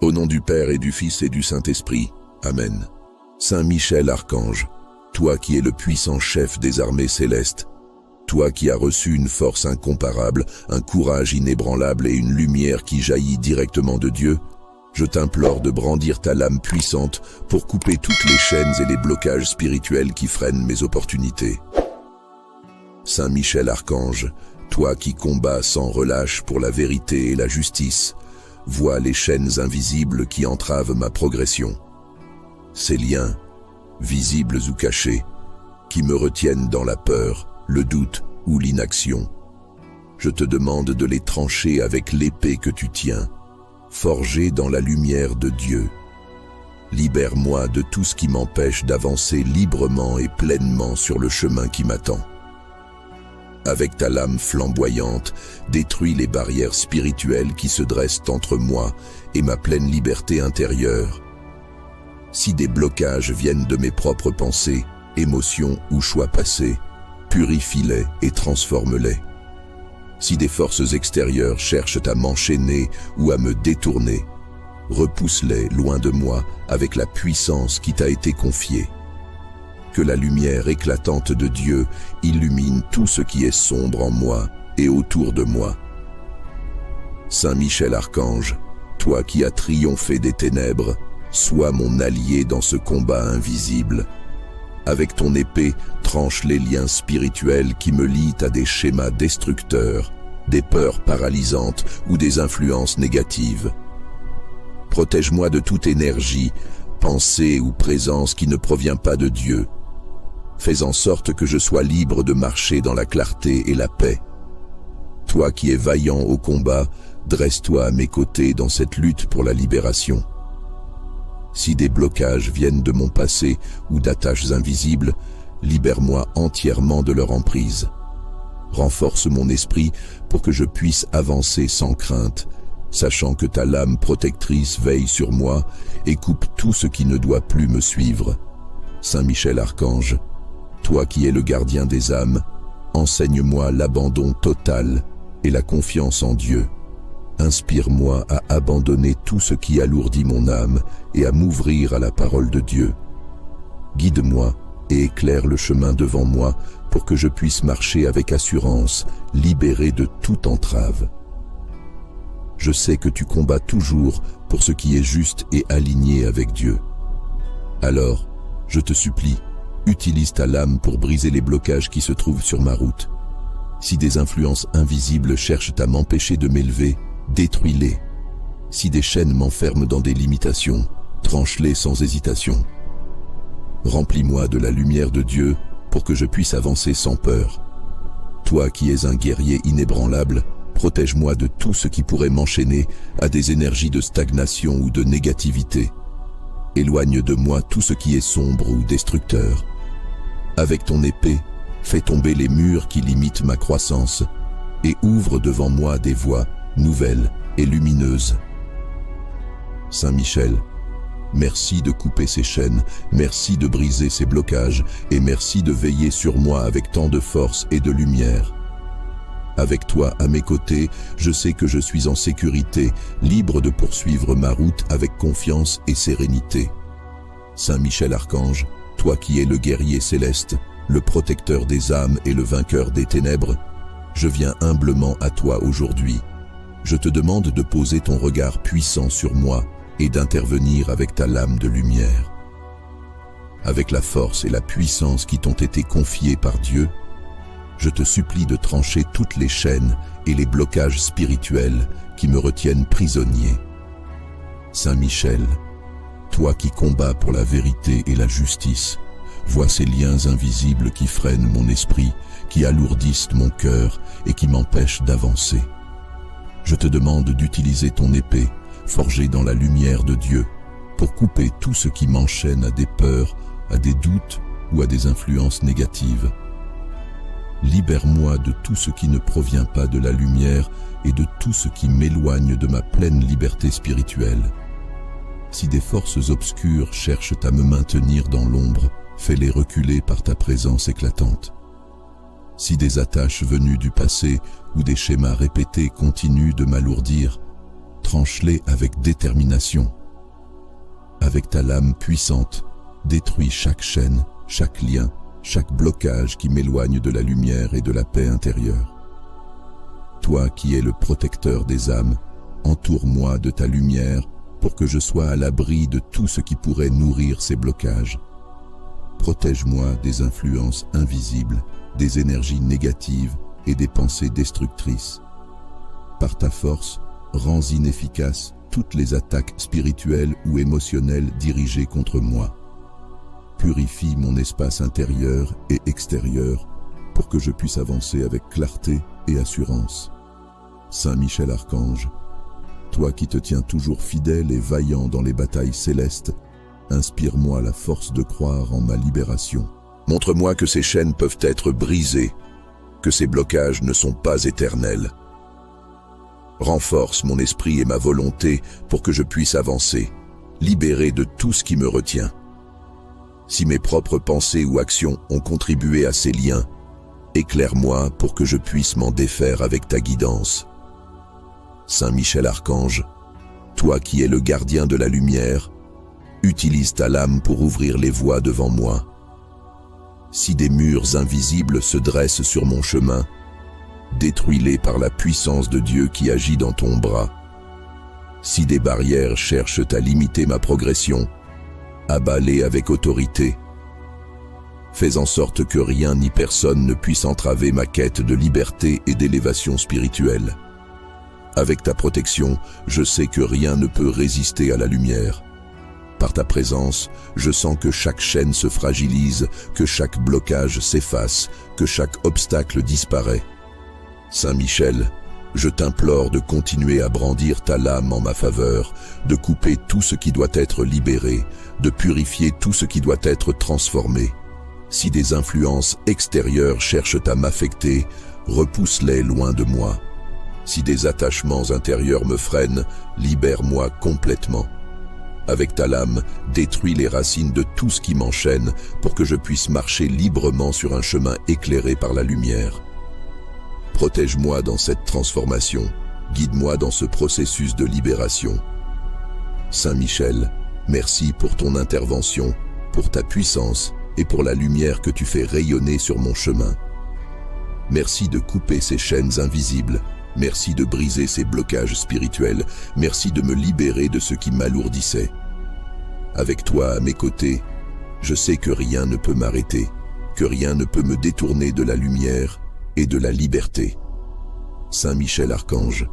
Au nom du Père et du Fils et du Saint-Esprit. Amen. Saint Michel Archange, toi qui es le puissant chef des armées célestes, toi qui as reçu une force incomparable, un courage inébranlable et une lumière qui jaillit directement de Dieu, je t'implore de brandir ta lame puissante pour couper toutes les chaînes et les blocages spirituels qui freinent mes opportunités. Saint Michel Archange, toi qui combats sans relâche pour la vérité et la justice, vois les chaînes invisibles qui entravent ma progression. Ces liens, visibles ou cachés, qui me retiennent dans la peur, le doute ou l'inaction. Je te demande de les trancher avec l'épée que tu tiens, forgée dans la lumière de Dieu. Libère-moi de tout ce qui m'empêche d'avancer librement et pleinement sur le chemin qui m'attend. Avec ta lame flamboyante, détruis les barrières spirituelles qui se dressent entre moi et ma pleine liberté intérieure. Si des blocages viennent de mes propres pensées, émotions ou choix passés, purifie-les et transforme-les. Si des forces extérieures cherchent à m'enchaîner ou à me détourner, repousse-les loin de moi avec la puissance qui t'a été confiée. Que la lumière éclatante de Dieu illumine tout ce qui est sombre en moi et autour de moi. Saint Michel Archange, toi qui as triomphé des ténèbres, sois mon allié dans ce combat invisible. Avec ton épée, tranche les liens spirituels qui me lient à des schémas destructeurs, des peurs paralysantes ou des influences négatives. Protège-moi de toute énergie, pensée ou présence qui ne provient pas de Dieu. Fais en sorte que je sois libre de marcher dans la clarté et la paix. Toi qui es vaillant au combat, dresse-toi à mes côtés dans cette lutte pour la libération. Si des blocages viennent de mon passé ou d'attaches invisibles, libère-moi entièrement de leur emprise. Renforce mon esprit pour que je puisse avancer sans crainte, sachant que ta lame protectrice veille sur moi et coupe tout ce qui ne doit plus me suivre. Saint Michel Archange, toi qui es le gardien des âmes, enseigne-moi l'abandon total et la confiance en Dieu. Inspire-moi à abandonner tout ce qui alourdit mon âme et à m'ouvrir à la parole de Dieu. Guide-moi et éclaire le chemin devant moi pour que je puisse marcher avec assurance, libéré de toute entrave. Je sais que tu combats toujours pour ce qui est juste et aligné avec Dieu. Alors, je te supplie, utilise ta lame pour briser les blocages qui se trouvent sur ma route. Si des influences invisibles cherchent à m'empêcher de m'élever, détruis-les. Si des chaînes m'enferment dans des limitations, tranche-les sans hésitation. Remplis-moi de la lumière de Dieu pour que je puisse avancer sans peur. Toi qui es un guerrier inébranlable, protège-moi de tout ce qui pourrait m'enchaîner à des énergies de stagnation ou de négativité. Éloigne de moi tout ce qui est sombre ou destructeur. Avec ton épée, fais tomber les murs qui limitent ma croissance et ouvre devant moi des voies nouvelles et lumineuses. Saint Michel, merci de couper ces chaînes, merci de briser ces blocages et merci de veiller sur moi avec tant de force et de lumière. Avec toi à mes côtés, je sais que je suis en sécurité, libre de poursuivre ma route avec confiance et sérénité. Saint Michel Archange, toi qui es le guerrier céleste, le protecteur des âmes et le vainqueur des ténèbres, je viens humblement à toi aujourd'hui. Je te demande de poser ton regard puissant sur moi et d'intervenir avec ta lame de lumière. Avec la force et la puissance qui t'ont été confiées par Dieu, je te supplie de trancher toutes les chaînes et les blocages spirituels qui me retiennent prisonnier. Saint Michel, toi qui combats pour la vérité et la justice, vois ces liens invisibles qui freinent mon esprit, qui alourdissent mon cœur et qui m'empêchent d'avancer. Je te demande d'utiliser ton épée, forgée dans la lumière de Dieu, pour couper tout ce qui m'enchaîne à des peurs, à des doutes ou à des influences négatives. Libère-moi de tout ce qui ne provient pas de la lumière et de tout ce qui m'éloigne de ma pleine liberté spirituelle. Si des forces obscures cherchent à me maintenir dans l'ombre, fais-les reculer par ta présence éclatante. Si des attaches venues du passé ou des schémas répétés continuent de m'alourdir, tranche-les avec détermination. Avec ta lame puissante, détruis chaque chaîne, chaque lien, chaque blocage qui m'éloigne de la lumière et de la paix intérieure. Toi qui es le protecteur des âmes, entoure-moi de ta lumière pour que je sois à l'abri de tout ce qui pourrait nourrir ces blocages. Protège-moi des influences invisibles, des énergies négatives et des pensées destructrices. Par ta force, rends inefficaces toutes les attaques spirituelles ou émotionnelles dirigées contre moi. Purifie mon espace intérieur et extérieur pour que je puisse avancer avec clarté et assurance. Saint Michel Archange, toi qui te tiens toujours fidèle et vaillant dans les batailles célestes, inspire-moi la force de croire en ma libération. Montre-moi que ces chaînes peuvent être brisées, que ces blocages ne sont pas éternels. Renforce mon esprit et ma volonté pour que je puisse avancer, libéré de tout ce qui me retient. Si mes propres pensées ou actions ont contribué à ces liens, éclaire-moi pour que je puisse m'en défaire avec ta guidance. Saint Michel Archange, toi qui es le gardien de la lumière, utilise ta lame pour ouvrir les voies devant moi. Si des murs invisibles se dressent sur mon chemin, détruis-les par la puissance de Dieu qui agit dans ton bras. Si des barrières cherchent à limiter ma progression, abats-les avec autorité. Fais en sorte que rien ni personne ne puisse entraver ma quête de liberté et d'élévation spirituelle. Avec ta protection, je sais que rien ne peut résister à la lumière. Par ta présence, je sens que chaque chaîne se fragilise, que chaque blocage s'efface, que chaque obstacle disparaît. Saint Michel, je t'implore de continuer à brandir ta lame en ma faveur, de couper tout ce qui doit être libéré, de purifier tout ce qui doit être transformé. Si des influences extérieures cherchent à m'affecter, repousse-les loin de moi. Si des attachements intérieurs me freinent, libère-moi complètement. Avec ta lame, détruis les racines de tout ce qui m'enchaîne pour que je puisse marcher librement sur un chemin éclairé par la lumière. Protège-moi dans cette transformation, guide-moi dans ce processus de libération. Saint Michel, merci pour ton intervention, pour ta puissance et pour la lumière que tu fais rayonner sur mon chemin. Merci de couper ces chaînes invisibles. Merci de briser ces blocages spirituels. Merci de me libérer de ce qui m'alourdissait. Avec toi à mes côtés, je sais que rien ne peut m'arrêter, que rien ne peut me détourner de la lumière et de la liberté. Saint Michel Archange,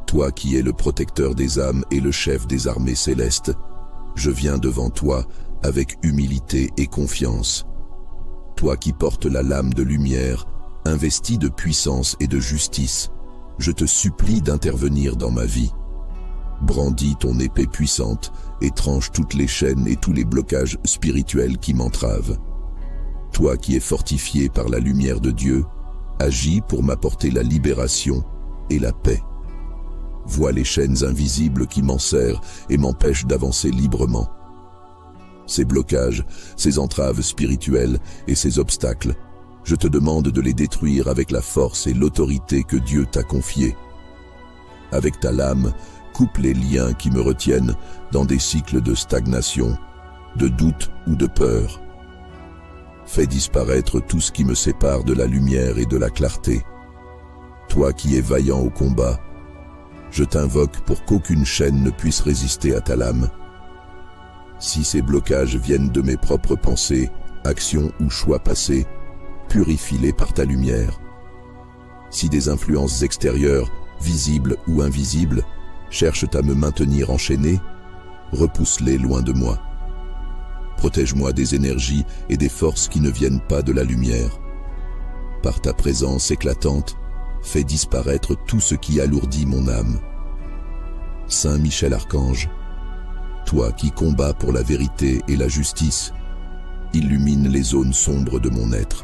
toi qui es le protecteur des âmes et le chef des armées célestes, je viens devant toi avec humilité et confiance. Toi qui portes la lame de lumière, investi de puissance et de justice, je te supplie d'intervenir dans ma vie. Brandis ton épée puissante et tranche toutes les chaînes et tous les blocages spirituels qui m'entravent. Toi qui es fortifié par la lumière de Dieu, agis pour m'apporter la libération et la paix. Vois les chaînes invisibles qui m'enserrent et m'empêchent d'avancer librement. Ces blocages, ces entraves spirituelles et ces obstacles, je te demande de les détruire avec la force et l'autorité que Dieu t'a confiée. Avec ta lame, coupe les liens qui me retiennent dans des cycles de stagnation, de doute ou de peur. Fais disparaître tout ce qui me sépare de la lumière et de la clarté. Toi qui es vaillant au combat, je t'invoque pour qu'aucune chaîne ne puisse résister à ta lame. Si ces blocages viennent de mes propres pensées, actions ou choix passés, purifie-les par ta lumière. Si des influences extérieures, visibles ou invisibles, cherchent à me maintenir enchaîné, repousse-les loin de moi. Protège-moi des énergies et des forces qui ne viennent pas de la lumière. Par ta présence éclatante, fais disparaître tout ce qui alourdit mon âme. Saint Michel Archange, toi qui combats pour la vérité et la justice, illumine les zones sombres de mon être.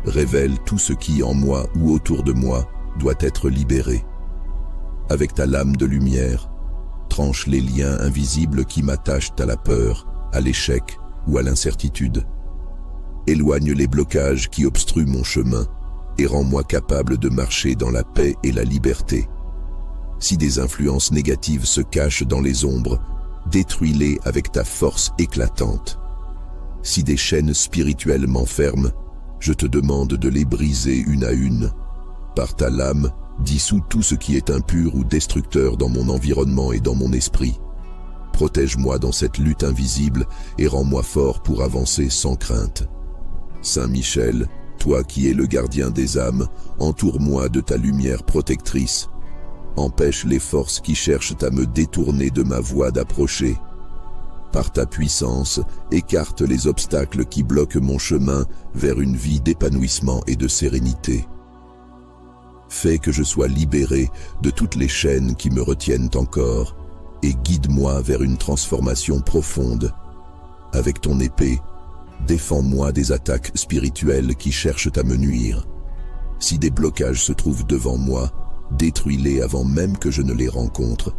Révèle tout ce qui, en moi ou autour de moi, doit être libéré. Avec ta lame de lumière, tranche les liens invisibles qui m'attachent à la peur, à l'échec ou à l'incertitude. Éloigne les blocages qui obstruent mon chemin et rends-moi capable de marcher dans la paix et la liberté. Si des influences négatives se cachent dans les ombres, détruis-les avec ta force éclatante. Si des chaînes spirituelles m'enferment, je te demande de les briser une à une. Par ta lame, dissous tout ce qui est impur ou destructeur dans mon environnement et dans mon esprit. Protège-moi dans cette lutte invisible et rends-moi fort pour avancer sans crainte. Saint Michel, toi qui es le gardien des âmes, entoure-moi de ta lumière protectrice. Empêche les forces qui cherchent à me détourner de ma voie d'approcher. Par ta puissance, écarte les obstacles qui bloquent mon chemin vers une vie d'épanouissement et de sérénité. Fais que je sois libéré de toutes les chaînes qui me retiennent encore et guide-moi vers une transformation profonde. Avec ton épée, défends-moi des attaques spirituelles qui cherchent à me nuire. Si des blocages se trouvent devant moi, détruis-les avant même que je ne les rencontre.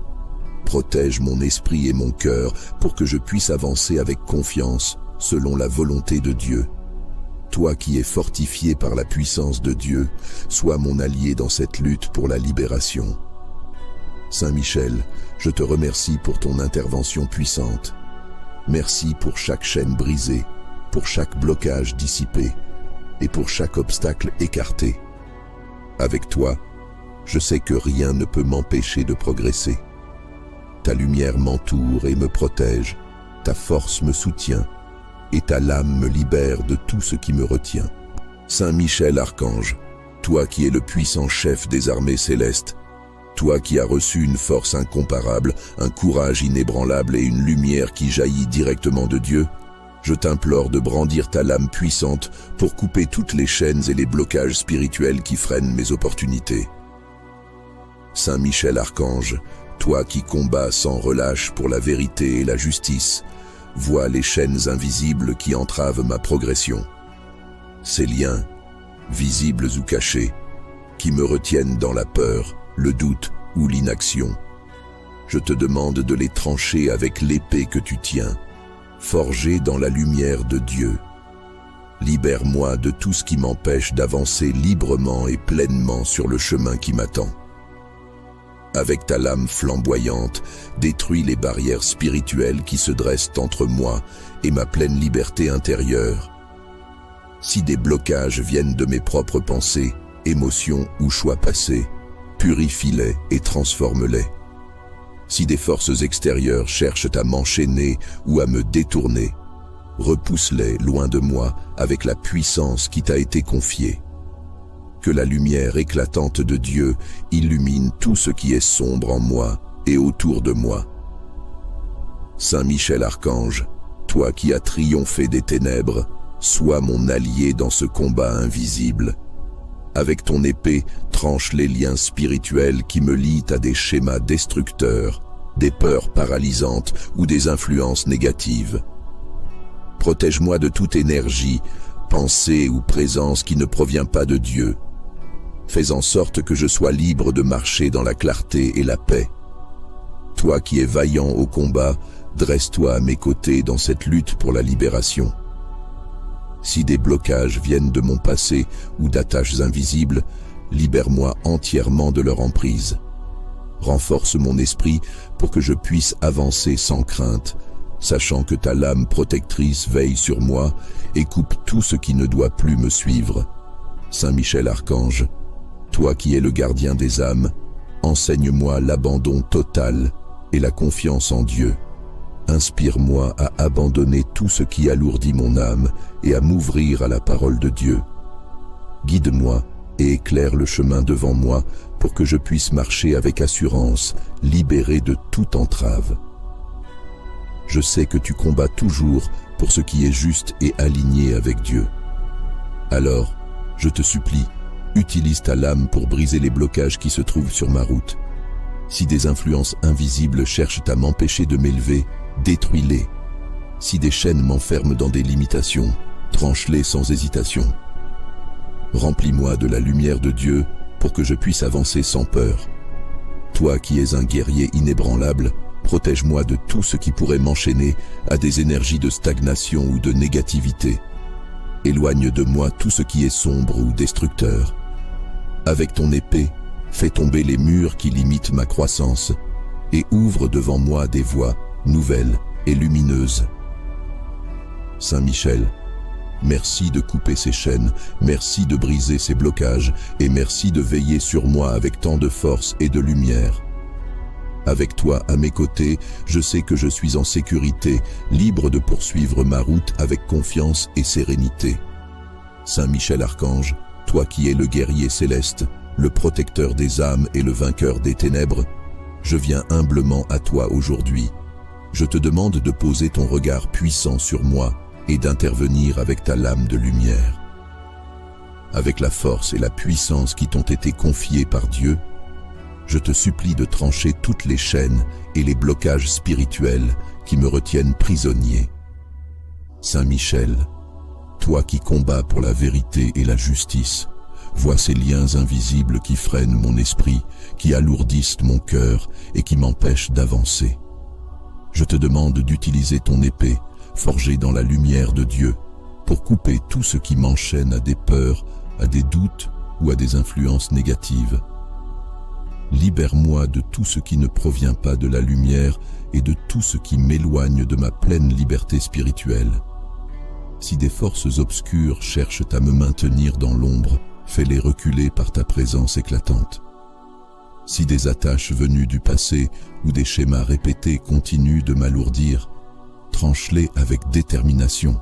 Protège mon esprit et mon cœur pour que je puisse avancer avec confiance selon la volonté de Dieu. Toi qui es fortifié par la puissance de Dieu, sois mon allié dans cette lutte pour la libération. Saint Michel, je te remercie pour ton intervention puissante. Merci pour chaque chaîne brisée, pour chaque blocage dissipé et pour chaque obstacle écarté. Avec toi, je sais que rien ne peut m'empêcher de progresser. Ta lumière m'entoure et me protège, ta force me soutient, et ta lame me libère de tout ce qui me retient. Saint Michel Archange, toi qui es le puissant chef des armées célestes, toi qui as reçu une force incomparable, un courage inébranlable et une lumière qui jaillit directement de Dieu, je t'implore de brandir ta lame puissante pour couper toutes les chaînes et les blocages spirituels qui freinent mes opportunités. Saint Michel Archange, toi qui combats sans relâche pour la vérité et la justice, vois les chaînes invisibles qui entravent ma progression. Ces liens, visibles ou cachés, qui me retiennent dans la peur, le doute ou l'inaction. Je te demande de les trancher avec l'épée que tu tiens, forgée dans la lumière de Dieu. Libère-moi de tout ce qui m'empêche d'avancer librement et pleinement sur le chemin qui m'attend. Avec ta lame flamboyante, détruis les barrières spirituelles qui se dressent entre moi et ma pleine liberté intérieure. Si des blocages viennent de mes propres pensées, émotions ou choix passés, purifie-les et transforme-les. Si des forces extérieures cherchent à m'enchaîner ou à me détourner, repousse-les loin de moi avec la puissance qui t'a été confiée. Que la lumière éclatante de Dieu illumine tout ce qui est sombre en moi et autour de moi. Saint Michel Archange, toi qui as triomphé des ténèbres, sois mon allié dans ce combat invisible. Avec ton épée, tranche les liens spirituels qui me lient à des schémas destructeurs, des peurs paralysantes ou des influences négatives. Protège-moi de toute énergie, pensée ou présence qui ne provient pas de Dieu. Fais en sorte que je sois libre de marcher dans la clarté et la paix. Toi qui es vaillant au combat, dresse-toi à mes côtés dans cette lutte pour la libération. Si des blocages viennent de mon passé ou d'attaches invisibles, libère-moi entièrement de leur emprise. Renforce mon esprit pour que je puisse avancer sans crainte, sachant que ta lame protectrice veille sur moi et coupe tout ce qui ne doit plus me suivre. Saint Michel Archange, toi qui es le gardien des âmes, enseigne-moi l'abandon total et la confiance en Dieu. Inspire-moi à abandonner tout ce qui alourdit mon âme et à m'ouvrir à la parole de Dieu. Guide-moi et éclaire le chemin devant moi pour que je puisse marcher avec assurance, libéré de toute entrave. Je sais que tu combats toujours pour ce qui est juste et aligné avec Dieu. Alors, je te supplie, utilise ta lame pour briser les blocages qui se trouvent sur ma route. Si des influences invisibles cherchent à m'empêcher de m'élever, détruis-les. Si des chaînes m'enferment dans des limitations, tranche-les sans hésitation. Remplis-moi de la lumière de Dieu pour que je puisse avancer sans peur. Toi qui es un guerrier inébranlable, protège-moi de tout ce qui pourrait m'enchaîner à des énergies de stagnation ou de négativité. Éloigne de moi tout ce qui est sombre ou destructeur. Avec ton épée, fais tomber les murs qui limitent ma croissance et ouvre devant moi des voies nouvelles et lumineuses. Saint Michel, merci de couper ces chaînes, merci de briser ces blocages et merci de veiller sur moi avec tant de force et de lumière. Avec toi à mes côtés, je sais que je suis en sécurité, libre de poursuivre ma route avec confiance et sérénité. Saint Michel Archange, toi qui es le guerrier céleste, le protecteur des âmes et le vainqueur des ténèbres, je viens humblement à toi aujourd'hui. Je te demande de poser ton regard puissant sur moi et d'intervenir avec ta lame de lumière. Avec la force et la puissance qui t'ont été confiées par Dieu, je te supplie de trancher toutes les chaînes et les blocages spirituels qui me retiennent prisonnier. Saint Michel, toi qui combats pour la vérité et la justice, vois ces liens invisibles qui freinent mon esprit, qui alourdissent mon cœur et qui m'empêchent d'avancer. Je te demande d'utiliser ton épée, forgée dans la lumière de Dieu, pour couper tout ce qui m'enchaîne à des peurs, à des doutes ou à des influences négatives. Libère-moi de tout ce qui ne provient pas de la lumière et de tout ce qui m'éloigne de ma pleine liberté spirituelle. Si des forces obscures cherchent à me maintenir dans l'ombre, fais-les reculer par ta présence éclatante. Si des attaches venues du passé ou des schémas répétés continuent de m'alourdir, tranche-les avec détermination.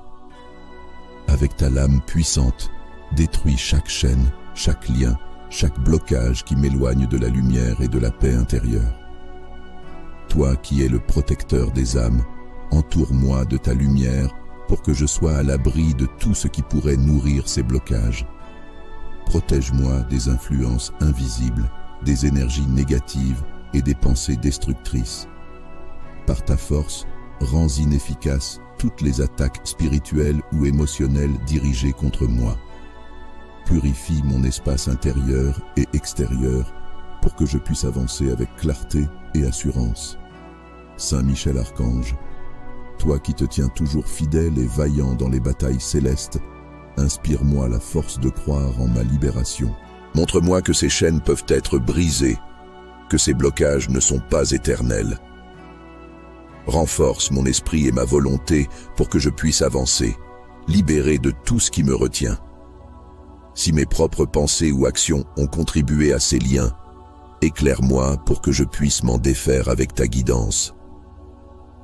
Avec ta lame puissante, détruis chaque chaîne, chaque lien, chaque blocage qui m'éloigne de la lumière et de la paix intérieure. Toi qui es le protecteur des âmes, entoure-moi de ta lumière pour que je sois à l'abri de tout ce qui pourrait nourrir ces blocages. Protège-moi des influences invisibles, des énergies négatives et des pensées destructrices. Par ta force, rends inefficaces toutes les attaques spirituelles ou émotionnelles dirigées contre moi. Purifie mon espace intérieur et extérieur pour que je puisse avancer avec clarté et assurance. Saint Michel Archange, toi qui te tiens toujours fidèle et vaillant dans les batailles célestes, inspire-moi la force de croire en ma libération. Montre-moi que ces chaînes peuvent être brisées, que ces blocages ne sont pas éternels. Renforce mon esprit et ma volonté pour que je puisse avancer, libéré de tout ce qui me retient. Si mes propres pensées ou actions ont contribué à ces liens, éclaire-moi pour que je puisse m'en défaire avec ta guidance.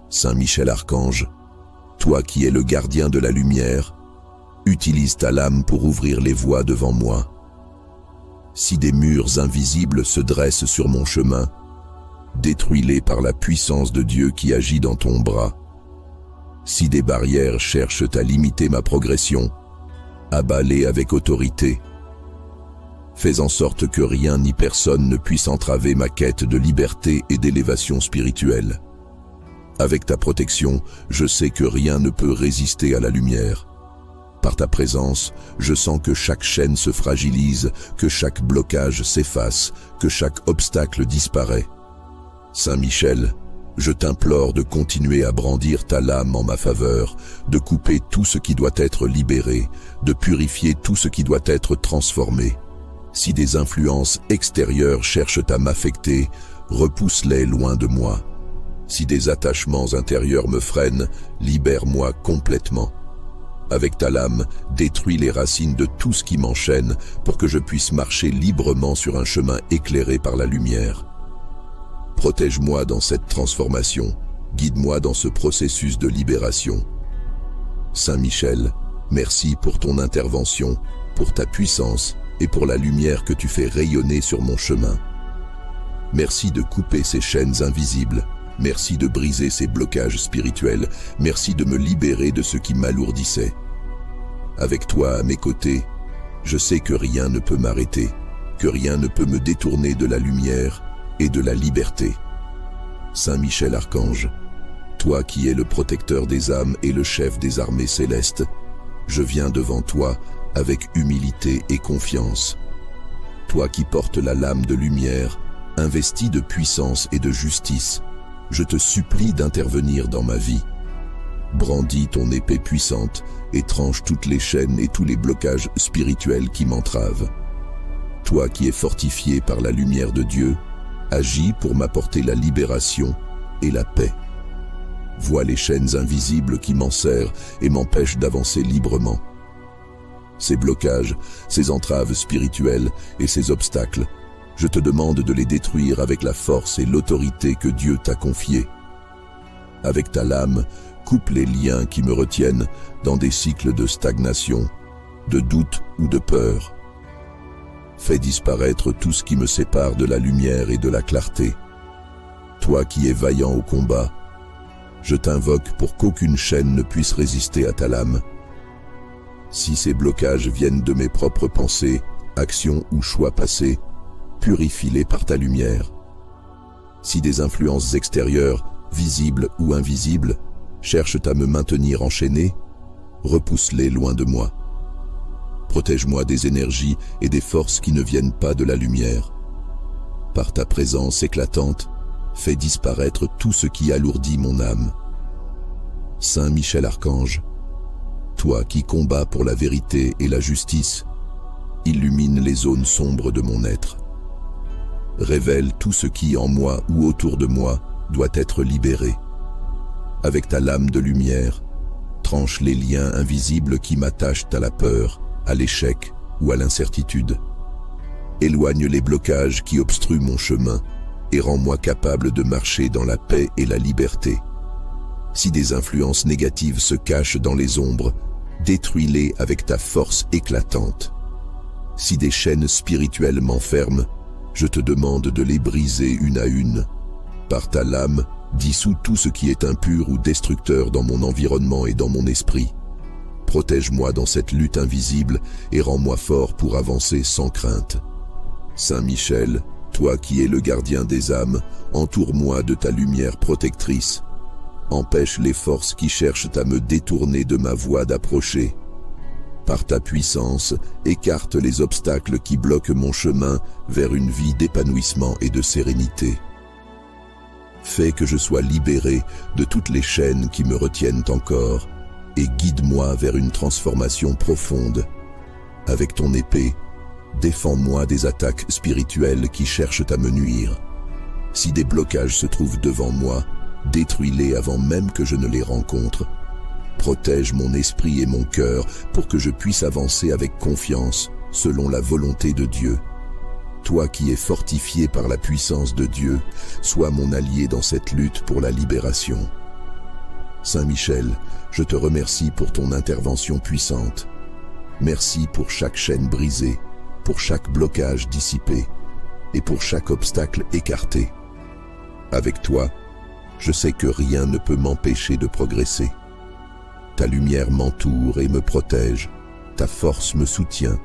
Saint Michel Archange, toi qui es le gardien de la lumière, utilise ta lame pour ouvrir les voies devant moi. Si des murs invisibles se dressent sur mon chemin, détruis-les par la puissance de Dieu qui agit dans ton bras. Si des barrières cherchent à limiter ma progression, abat-les avec autorité. Fais en sorte que rien ni personne ne puisse entraver ma quête de liberté et d'élévation spirituelle. Avec ta protection, je sais que rien ne peut résister à la lumière. Par ta présence, je sens que chaque chaîne se fragilise, que chaque blocage s'efface, que chaque obstacle disparaît. Saint Michel, je t'implore de continuer à brandir ta lame en ma faveur, de couper tout ce qui doit être libéré, de purifier tout ce qui doit être transformé. Si des influences extérieures cherchent à m'affecter, repousse-les loin de moi. Si des attachements intérieurs me freinent, libère-moi complètement. Avec ta lame, détruis les racines de tout ce qui m'enchaîne pour que je puisse marcher librement sur un chemin éclairé par la lumière. Protège-moi dans cette transformation, guide-moi dans ce processus de libération. Saint Michel, merci pour ton intervention, pour ta puissance et pour la lumière que tu fais rayonner sur mon chemin. Merci de couper ces chaînes invisibles, merci de briser ces blocages spirituels, merci de me libérer de ce qui m'alourdissait. Avec toi à mes côtés, je sais que rien ne peut m'arrêter, que rien ne peut me détourner de la lumière et de la liberté. Saint Michel Archange, toi qui es le protecteur des âmes et le chef des armées célestes, je viens devant toi avec humilité et confiance. Toi qui portes la lame de lumière, investi de puissance et de justice, je te supplie d'intervenir dans ma vie. Brandis ton épée puissante et tranche toutes les chaînes et tous les blocages spirituels qui m'entravent. toi qui es fortifié par la lumière de Dieu, agis pour m'apporter la libération et la paix. Vois les chaînes invisibles qui m'enserrent et m'empêchent d'avancer librement. Ces blocages, ces entraves spirituelles et ces obstacles, je te demande de les détruire avec la force et l'autorité que Dieu t'a confiée. Avec ta lame, coupe les liens qui me retiennent dans des cycles de stagnation, de doute ou de peur. Fais disparaître tout ce qui me sépare de la lumière et de la clarté. Toi qui es vaillant au combat, je t'invoque pour qu'aucune chaîne ne puisse résister à ta lame. Si ces blocages viennent de mes propres pensées, actions ou choix passés, purifie-les par ta lumière. Si des influences extérieures, visibles ou invisibles, cherchent à me maintenir enchaîné, repousse-les loin de moi. Protège-moi des énergies et des forces qui ne viennent pas de la lumière. Par ta présence éclatante, fais disparaître tout ce qui alourdit mon âme. Saint Michel Archange, toi qui combats pour la vérité et la justice, illumine les zones sombres de mon être. Révèle tout ce qui, en moi ou autour de moi, doit être libéré. Avec ta lame de lumière, tranche les liens invisibles qui m'attachent à la peur, à l'échec ou à l'incertitude. Éloigne les blocages qui obstruent mon chemin et rends-moi capable de marcher dans la paix et la liberté. Si des influences négatives se cachent dans les ombres, détruis-les avec ta force éclatante. Si des chaînes spirituelles m'enferment, je te demande de les briser une à une. Par ta lame, dissous tout ce qui est impur ou destructeur dans mon environnement et dans mon esprit. Protège-moi dans cette lutte invisible et rends-moi fort pour avancer sans crainte. Saint Michel, toi qui es le gardien des âmes, entoure-moi de ta lumière protectrice. Empêche les forces qui cherchent à me détourner de ma voie d'approcher. Par ta puissance, écarte les obstacles qui bloquent mon chemin vers une vie d'épanouissement et de sérénité. Fais que je sois libéré de toutes les chaînes qui me retiennent encore et guide-moi vers une transformation profonde. Avec ton épée, défends-moi des attaques spirituelles qui cherchent à me nuire. Si des blocages se trouvent devant moi, détruis-les avant même que je ne les rencontre. Protège mon esprit et mon cœur pour que je puisse avancer avec confiance selon la volonté de Dieu. Toi qui es fortifié par la puissance de Dieu, sois mon allié dans cette lutte pour la libération. Saint Michel, je te remercie pour ton intervention puissante. Merci pour chaque chaîne brisée, pour chaque blocage dissipé et pour chaque obstacle écarté. Avec toi, je sais que rien ne peut m'empêcher de progresser. Ta lumière m'entoure et me protège, ta force me soutient,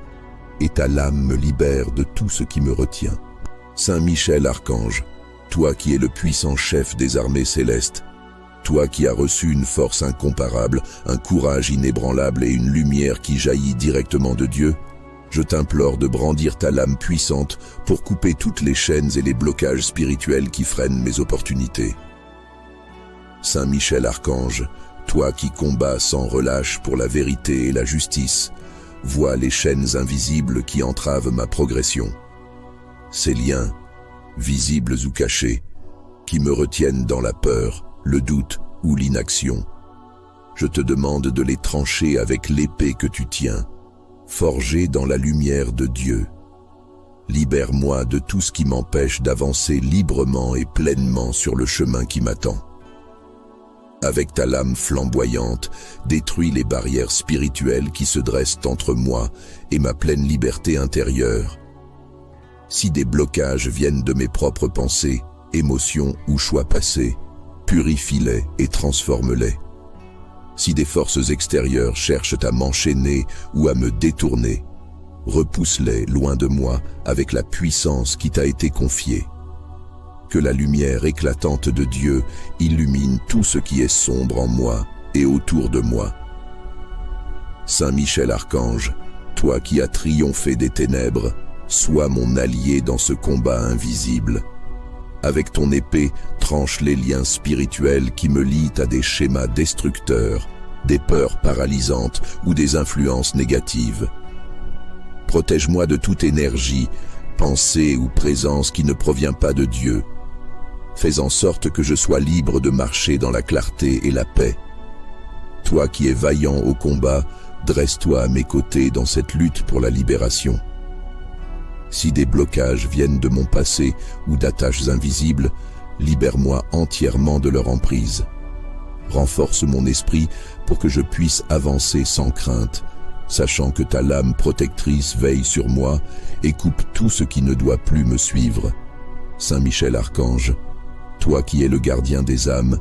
et ta lame me libère de tout ce qui me retient. Saint Michel Archange, toi qui es le puissant chef des armées célestes, toi qui as reçu une force incomparable, un courage inébranlable et une lumière qui jaillit directement de Dieu, je t'implore de brandir ta lame puissante pour couper toutes les chaînes et les blocages spirituels qui freinent mes opportunités. Saint Michel Archange, toi qui combats sans relâche pour la vérité et la justice, vois les chaînes invisibles qui entravent ma progression. Ces liens, visibles ou cachés, qui me retiennent dans la peur, le doute ou l'inaction. Je te demande de les trancher avec l'épée que tu tiens, forgée dans la lumière de Dieu. Libère-moi de tout ce qui m'empêche d'avancer librement et pleinement sur le chemin qui m'attend. Avec ta lame flamboyante, détruis les barrières spirituelles qui se dressent entre moi et ma pleine liberté intérieure. Si des blocages viennent de mes propres pensées, émotions ou choix passés, purifie-les et transforme-les. Si des forces extérieures cherchent à m'enchaîner ou à me détourner, repousse-les loin de moi avec la puissance qui t'a été confiée. Que la lumière éclatante de Dieu illumine tout ce qui est sombre en moi et autour de moi. Saint Michel Archange, toi qui as triomphé des ténèbres, sois mon allié dans ce combat invisible. Avec ton épée, tranche les liens spirituels qui me lient à des schémas destructeurs, des peurs paralysantes ou des influences négatives. Protège-moi de toute énergie, pensée ou présence qui ne provient pas de Dieu. Fais en sorte que je sois libre de marcher dans la clarté et la paix. Toi qui es vaillant au combat, dresse-toi à mes côtés dans cette lutte pour la libération. Si des blocages viennent de mon passé ou d'attaches invisibles, libère-moi entièrement de leur emprise. Renforce mon esprit pour que je puisse avancer sans crainte, sachant que ta lame protectrice veille sur moi et coupe tout ce qui ne doit plus me suivre. Saint Michel Archange, toi qui es le gardien des âmes,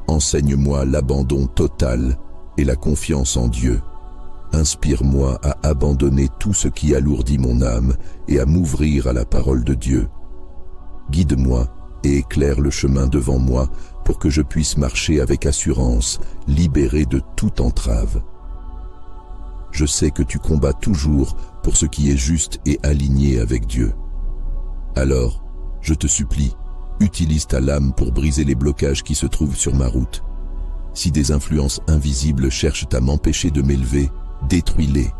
enseigne-moi l'abandon total et la confiance en Dieu. Inspire-moi à abandonner tout ce qui alourdit mon âme et à m'ouvrir à la parole de Dieu. Guide-moi et éclaire le chemin devant moi pour que je puisse marcher avec assurance, libéré de toute entrave. Je sais que tu combats toujours pour ce qui est juste et aligné avec Dieu. Alors, je te supplie, utilise ta lame pour briser les blocages qui se trouvent sur ma route. Si des influences invisibles cherchent à m'empêcher de m'élever, détruis-les.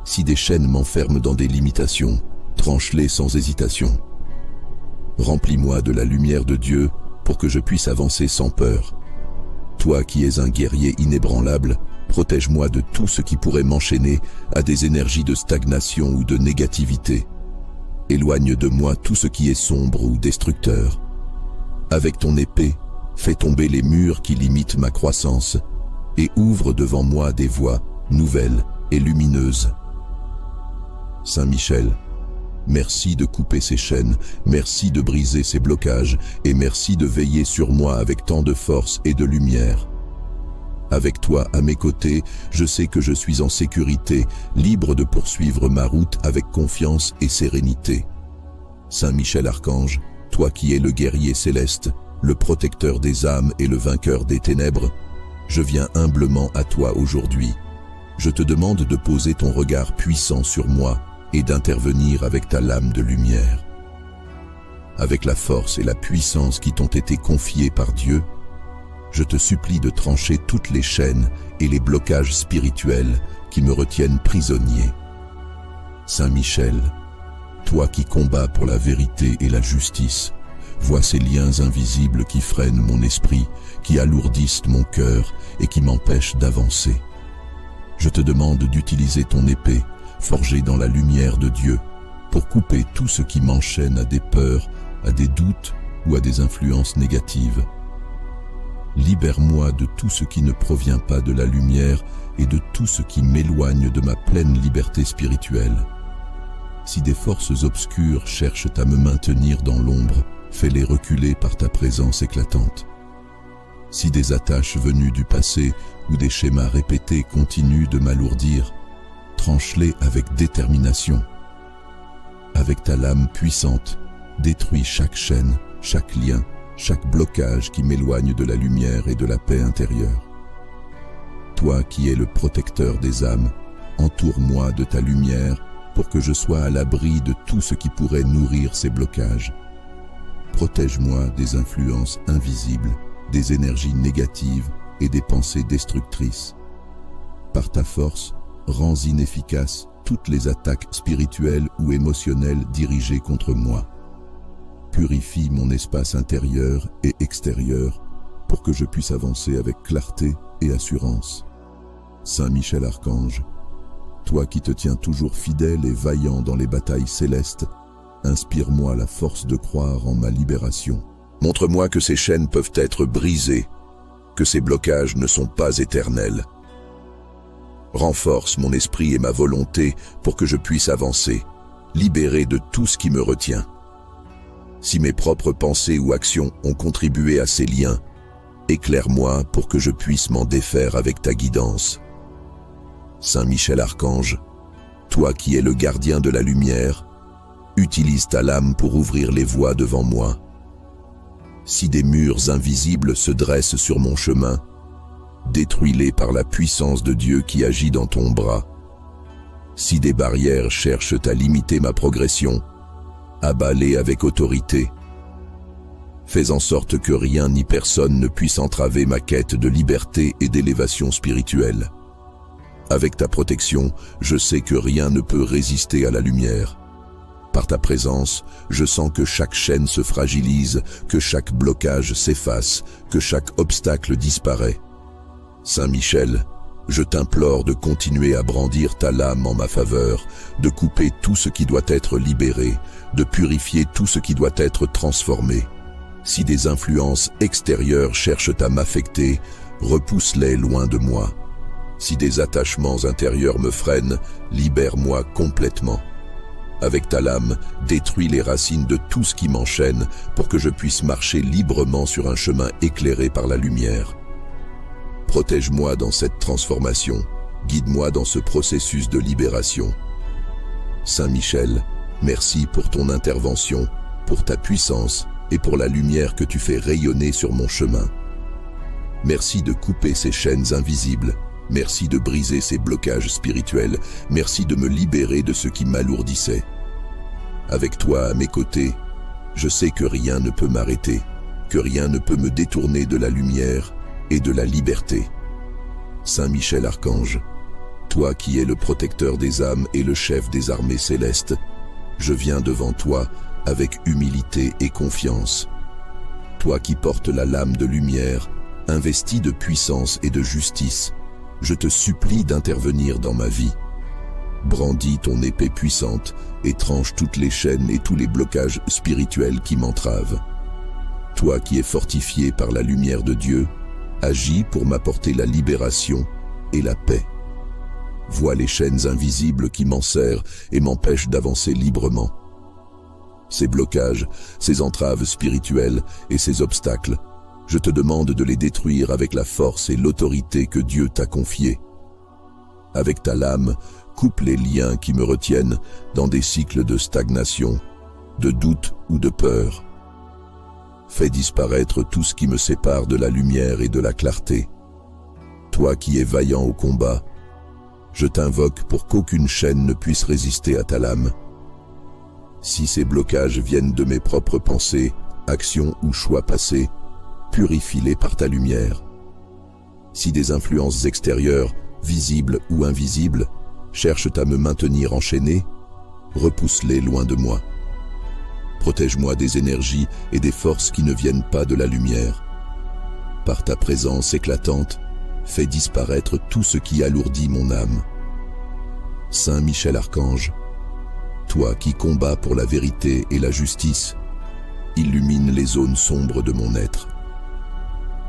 Si des chaînes m'enferment dans des limitations, tranche-les sans hésitation. Remplis-moi de la lumière de Dieu pour que je puisse avancer sans peur. Toi qui es un guerrier inébranlable, protège-moi de tout ce qui pourrait m'enchaîner à des énergies de stagnation ou de négativité. Éloigne de moi tout ce qui est sombre ou destructeur. Avec ton épée, fais tomber les murs qui limitent ma croissance et ouvre devant moi des voies nouvelles et lumineuses. Saint Michel, merci de couper ces chaînes, merci de briser ces blocages et merci de veiller sur moi avec tant de force et de lumière. Avec toi à mes côtés, je sais que je suis en sécurité, libre de poursuivre ma route avec confiance et sérénité. Saint Michel Archange, toi qui es le guerrier céleste, le protecteur des âmes et le vainqueur des ténèbres, je viens humblement à toi aujourd'hui. Je te demande de poser ton regard puissant sur moi et d'intervenir avec ta lame de lumière. Avec la force et la puissance qui t'ont été confiées par Dieu, je te supplie de trancher toutes les chaînes et les blocages spirituels qui me retiennent prisonnier. Saint Michel, toi qui combats pour la vérité et la justice, vois ces liens invisibles qui freinent mon esprit, qui alourdissent mon cœur et qui m'empêchent d'avancer. Je te demande d'utiliser ton épée, forgée dans la lumière de Dieu, pour couper tout ce qui m'enchaîne à des peurs, à des doutes ou à des influences négatives. Libère-moi de tout ce qui ne provient pas de la lumière et de tout ce qui m'éloigne de ma pleine liberté spirituelle. Si des forces obscures cherchent à me maintenir dans l'ombre, fais-les reculer par ta présence éclatante. Si des attaches venues du passé ou des schémas répétés continuent de m'alourdir, tranche-les avec détermination. Avec ta lame puissante, détruis chaque chaîne, chaque lien, chaque blocage qui m'éloigne de la lumière et de la paix intérieure. Toi qui es le protecteur des âmes, entoure-moi de ta lumière pour que je sois à l'abri de tout ce qui pourrait nourrir ces blocages. Protège-moi des influences invisibles, des énergies négatives et des pensées destructrices. Par ta force, rends inefficaces toutes les attaques spirituelles ou émotionnelles dirigées contre moi. Purifie mon espace intérieur et extérieur pour que je puisse avancer avec clarté et assurance. Saint Michel Archange, toi qui te tiens toujours fidèle et vaillant dans les batailles célestes, inspire-moi la force de croire en ma libération. Montre-moi que ces chaînes peuvent être brisées, que ces blocages ne sont pas éternels. Renforce mon esprit et ma volonté pour que je puisse avancer, libéré de tout ce qui me retient. Si mes propres pensées ou actions ont contribué à ces liens, éclaire-moi pour que je puisse m'en défaire avec ta guidance. Saint Michel Archange, toi qui es le gardien de la lumière, utilise ta lame pour ouvrir les voies devant moi. Si des murs invisibles se dressent sur mon chemin, détruis-les par la puissance de Dieu qui agit dans ton bras. Si des barrières cherchent à limiter ma progression, abat-les avec autorité. Fais en sorte que rien ni personne ne puisse entraver ma quête de liberté et d'élévation spirituelle. Avec ta protection, je sais que rien ne peut résister à la lumière. Par ta présence, je sens que chaque chaîne se fragilise, que chaque blocage s'efface, que chaque obstacle disparaît. Saint Michel, je t'implore de continuer à brandir ta lame en ma faveur, de couper tout ce qui doit être libéré, de purifier tout ce qui doit être transformé. Si des influences extérieures cherchent à m'affecter, repousse-les loin de moi. Si des attachements intérieurs me freinent, libère-moi complètement. Avec ta lame, détruis les racines de tout ce qui m'enchaîne pour que je puisse marcher librement sur un chemin éclairé par la lumière. Protège-moi dans cette transformation, guide-moi dans ce processus de libération. Saint Michel, merci pour ton intervention, pour ta puissance et pour la lumière que tu fais rayonner sur mon chemin. Merci de couper ces chaînes invisibles, merci de briser ces blocages spirituels, merci de me libérer de ce qui m'alourdissait. Avec toi à mes côtés, je sais que rien ne peut m'arrêter, que rien ne peut me détourner de la lumière et de la liberté. Saint Michel Archange, toi qui es le protecteur des âmes et le chef des armées célestes, je viens devant toi avec humilité et confiance. Toi qui portes la lame de lumière, investi de puissance et de justice, je te supplie d'intervenir dans ma vie. Brandis ton épée puissante et tranche toutes les chaînes et tous les blocages spirituels qui m'entravent. Toi qui es fortifié par la lumière de Dieu, agis pour m'apporter la libération et la paix. Vois les chaînes invisibles qui m'enserrent et m'empêchent d'avancer librement. Ces blocages, ces entraves spirituelles et ces obstacles, je te demande de les détruire avec la force et l'autorité que Dieu t'a confiée. Avec ta lame, coupe les liens qui me retiennent dans des cycles de stagnation, de doute ou de peur. Fais disparaître tout ce qui me sépare de la lumière et de la clarté. Toi qui es vaillant au combat, je t'invoque pour qu'aucune chaîne ne puisse résister à ta lame. Si ces blocages viennent de mes propres pensées, actions ou choix passés, purifie-les par ta lumière. Si des influences extérieures, visibles ou invisibles, cherchent à me maintenir enchaîné, repousse-les loin de moi. Protège-moi des énergies et des forces qui ne viennent pas de la lumière. Par ta présence éclatante, fais disparaître tout ce qui alourdit mon âme. Saint Michel Archange, toi qui combats pour la vérité et la justice, illumine les zones sombres de mon être.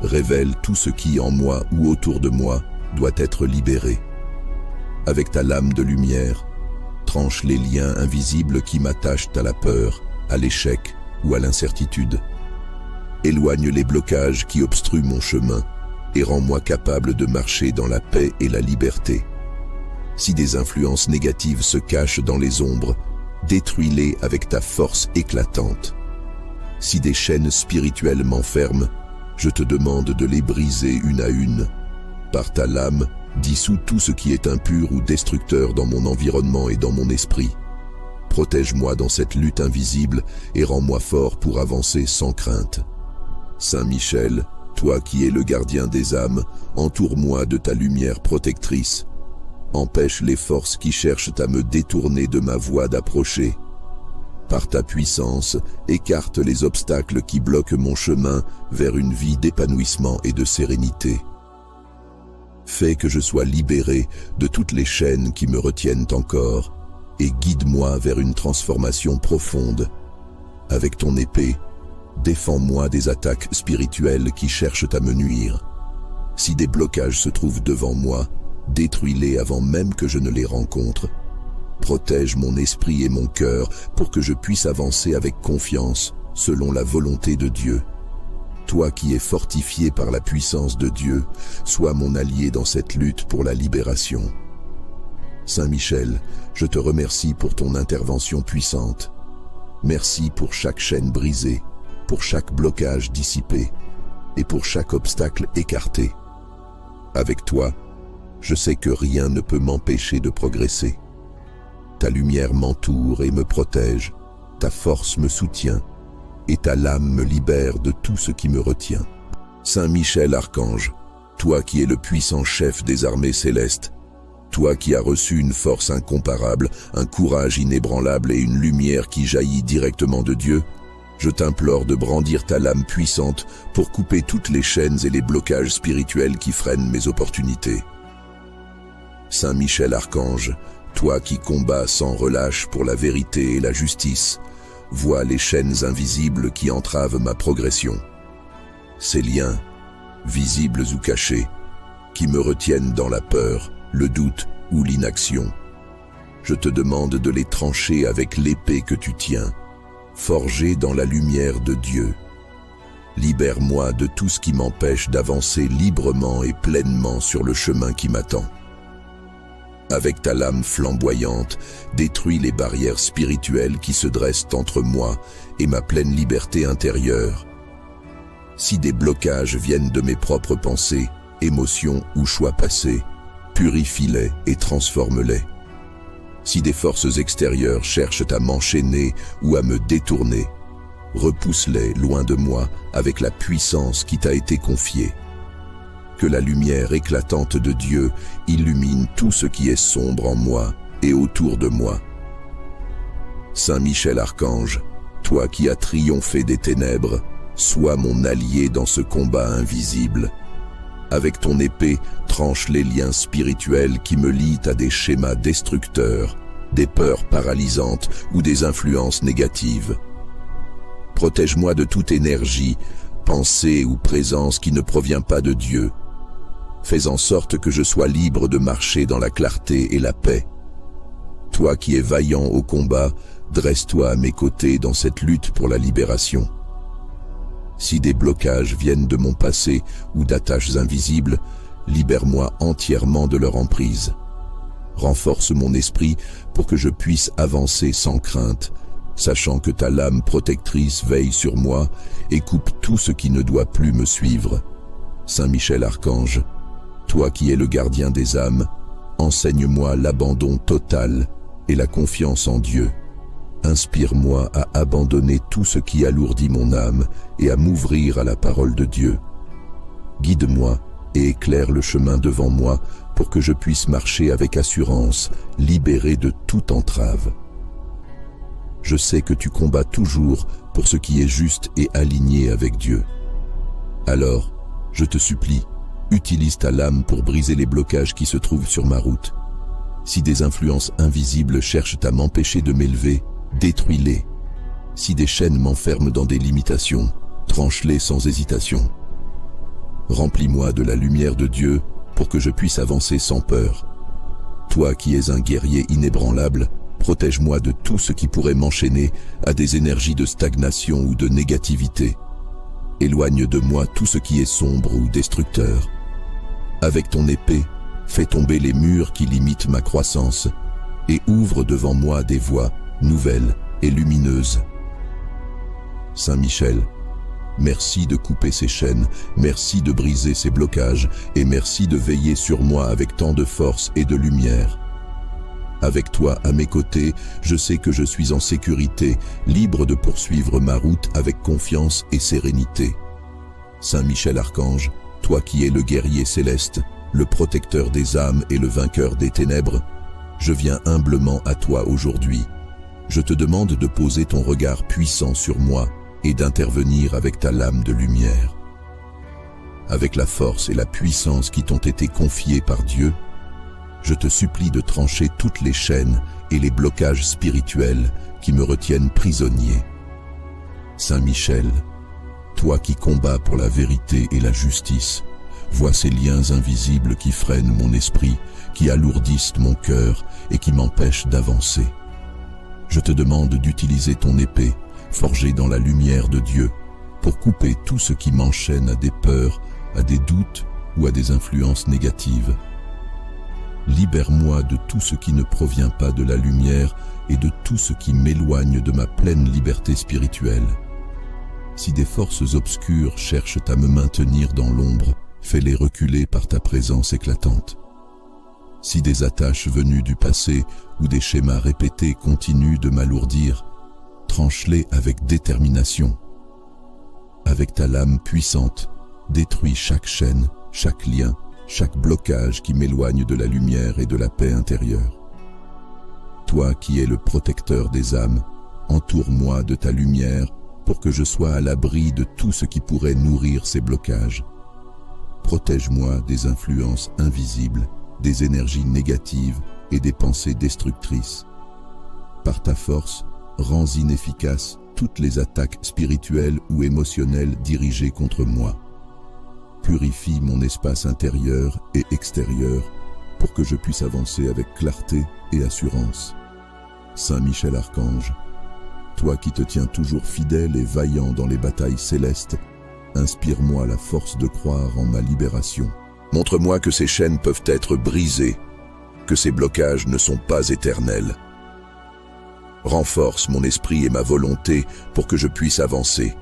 Révèle tout ce qui, en moi ou autour de moi, doit être libéré. Avec ta lame de lumière, tranche les liens invisibles qui m'attachent à la peur, à l'échec ou à l'incertitude. Éloigne les blocages qui obstruent mon chemin et rends-moi capable de marcher dans la paix et la liberté. Si des influences négatives se cachent dans les ombres, détruis-les avec ta force éclatante. Si des chaînes spirituelles m'enferment, je te demande de les briser une à une. Par ta lame, dissous tout ce qui est impur ou destructeur dans mon environnement et dans mon esprit. Protège-moi dans cette lutte invisible et rends-moi fort pour avancer sans crainte. Saint Michel, toi qui es le gardien des âmes, entoure-moi de ta lumière protectrice. Empêche les forces qui cherchent à me détourner de ma voie d'approcher. Par ta puissance, écarte les obstacles qui bloquent mon chemin vers une vie d'épanouissement et de sérénité. Fais que je sois libéré de toutes les chaînes qui me retiennent encore et guide-moi vers une transformation profonde. Avec ton épée, défends-moi des attaques spirituelles qui cherchent à me nuire. Si des blocages se trouvent devant moi, détruis-les avant même que je ne les rencontre. Protège mon esprit et mon cœur pour que je puisse avancer avec confiance, selon la volonté de Dieu. Toi qui es fortifié par la puissance de Dieu, sois mon allié dans cette lutte pour la libération. Saint Michel, je te remercie pour ton intervention puissante. Merci pour chaque chaîne brisée, pour chaque blocage dissipé et pour chaque obstacle écarté. Avec toi, je sais que rien ne peut m'empêcher de progresser. Ta lumière m'entoure et me protège, ta force me soutient, et ta lame me libère de tout ce qui me retient. Saint Michel Archange, toi qui es le puissant chef des armées célestes, Toi qui as reçu une force incomparable, un courage inébranlable et une lumière qui jaillit directement de Dieu, je t'implore de brandir ta lame puissante pour couper toutes les chaînes et les blocages spirituels qui freinent mes opportunités. Saint Michel Archange, toi qui combats sans relâche pour la vérité et la justice, vois les chaînes invisibles qui entravent ma progression. Ces liens, visibles ou cachés, qui me retiennent dans la peur, le doute ou l'inaction. Je te demande de les trancher avec l'épée que tu tiens, forgée dans la lumière de Dieu. Libère-moi de tout ce qui m'empêche d'avancer librement et pleinement sur le chemin qui m'attend. Avec ta lame flamboyante, détruis les barrières spirituelles qui se dressent entre moi et ma pleine liberté intérieure. Si des blocages viennent de mes propres pensées, émotions ou choix passés, purifie-les et transforme-les. Si des forces extérieures cherchent à m'enchaîner ou à me détourner, repousse-les loin de moi avec la puissance qui t'a été confiée. Que la lumière éclatante de Dieu illumine tout ce qui est sombre en moi et autour de moi. Saint Michel Archange, toi qui as triomphé des ténèbres, sois mon allié dans ce combat invisible. Avec ton épée, tranche les liens spirituels qui me lient à des schémas destructeurs, des peurs paralysantes ou des influences négatives. Protège-moi de toute énergie, pensée ou présence qui ne provient pas de Dieu. Fais en sorte que je sois libre de marcher dans la clarté et la paix. Toi qui es vaillant au combat, dresse-toi à mes côtés dans cette lutte pour la libération. Si des blocages viennent de mon passé ou d'attaches invisibles, libère-moi entièrement de leur emprise. Renforce mon esprit pour que je puisse avancer sans crainte, sachant que ta lame protectrice veille sur moi et coupe tout ce qui ne doit plus me suivre. Saint Michel Archange, toi qui es le gardien des âmes, enseigne-moi l'abandon total et la confiance en Dieu. Inspire-moi à abandonner tout ce qui alourdit mon âme et à m'ouvrir à la parole de Dieu. Guide-moi et éclaire le chemin devant moi pour que je puisse marcher avec assurance, libéré de toute entrave. Je sais que tu combats toujours pour ce qui est juste et aligné avec Dieu. Alors, je te supplie, utilise ta lame pour briser les blocages qui se trouvent sur ma route. Si des influences invisibles cherchent à m'empêcher de m'élever, détruis-les. Si des chaînes m'enferment dans des limitations, tranche-les sans hésitation. Remplis-moi de la lumière de Dieu pour que je puisse avancer sans peur. Toi qui es un guerrier inébranlable, protège-moi de tout ce qui pourrait m'enchaîner à des énergies de stagnation ou de négativité. Éloigne de moi tout ce qui est sombre ou destructeur. Avec ton épée, fais tomber les murs qui limitent ma croissance et ouvre devant moi des voies nouvelles et lumineuses. Saint Michel, merci de couper ces chaînes, merci de briser ces blocages et merci de veiller sur moi avec tant de force et de lumière. Avec toi à mes côtés, je sais que je suis en sécurité, libre de poursuivre ma route avec confiance et sérénité. Saint Michel Archange, toi qui es le guerrier céleste, le protecteur des âmes et le vainqueur des ténèbres, je viens humblement à toi aujourd'hui. Je te demande de poser ton regard puissant sur moi et d'intervenir avec ta lame de lumière. Avec la force et la puissance qui t'ont été confiées par Dieu, je te supplie de trancher toutes les chaînes et les blocages spirituels qui me retiennent prisonnier. Saint Michel, toi qui combats pour la vérité et la justice, vois ces liens invisibles qui freinent mon esprit, qui alourdissent mon cœur et qui m'empêchent d'avancer. Je te demande d'utiliser ton épée, forgée dans la lumière de Dieu, pour couper tout ce qui m'enchaîne à des peurs, à des doutes ou à des influences négatives. Libère-moi de tout ce qui ne provient pas de la lumière et de tout ce qui m'éloigne de ma pleine liberté spirituelle. Si des forces obscures cherchent à me maintenir dans l'ombre, fais-les reculer par ta présence éclatante. Si des attaches venues du passé ou des schémas répétés continuent de m'alourdir, tranche-les avec détermination. Avec ta lame puissante, détruis chaque chaîne, chaque lien chaque blocage qui m'éloigne de la lumière et de la paix intérieure. Toi qui es le protecteur des âmes, entoure-moi de ta lumière pour que je sois à l'abri de tout ce qui pourrait nourrir ces blocages. Protège-moi des influences invisibles, des énergies négatives et des pensées destructrices. Par ta force, rends inefficaces toutes les attaques spirituelles ou émotionnelles dirigées contre moi. Purifie mon espace intérieur et extérieur pour que je puisse avancer avec clarté et assurance. Saint Michel Archange, toi qui te tiens toujours fidèle et vaillant dans les batailles célestes, inspire-moi la force de croire en ma libération. Montre-moi que ces chaînes peuvent être brisées, que ces blocages ne sont pas éternels. Renforce mon esprit et ma volonté pour que je puisse avancer,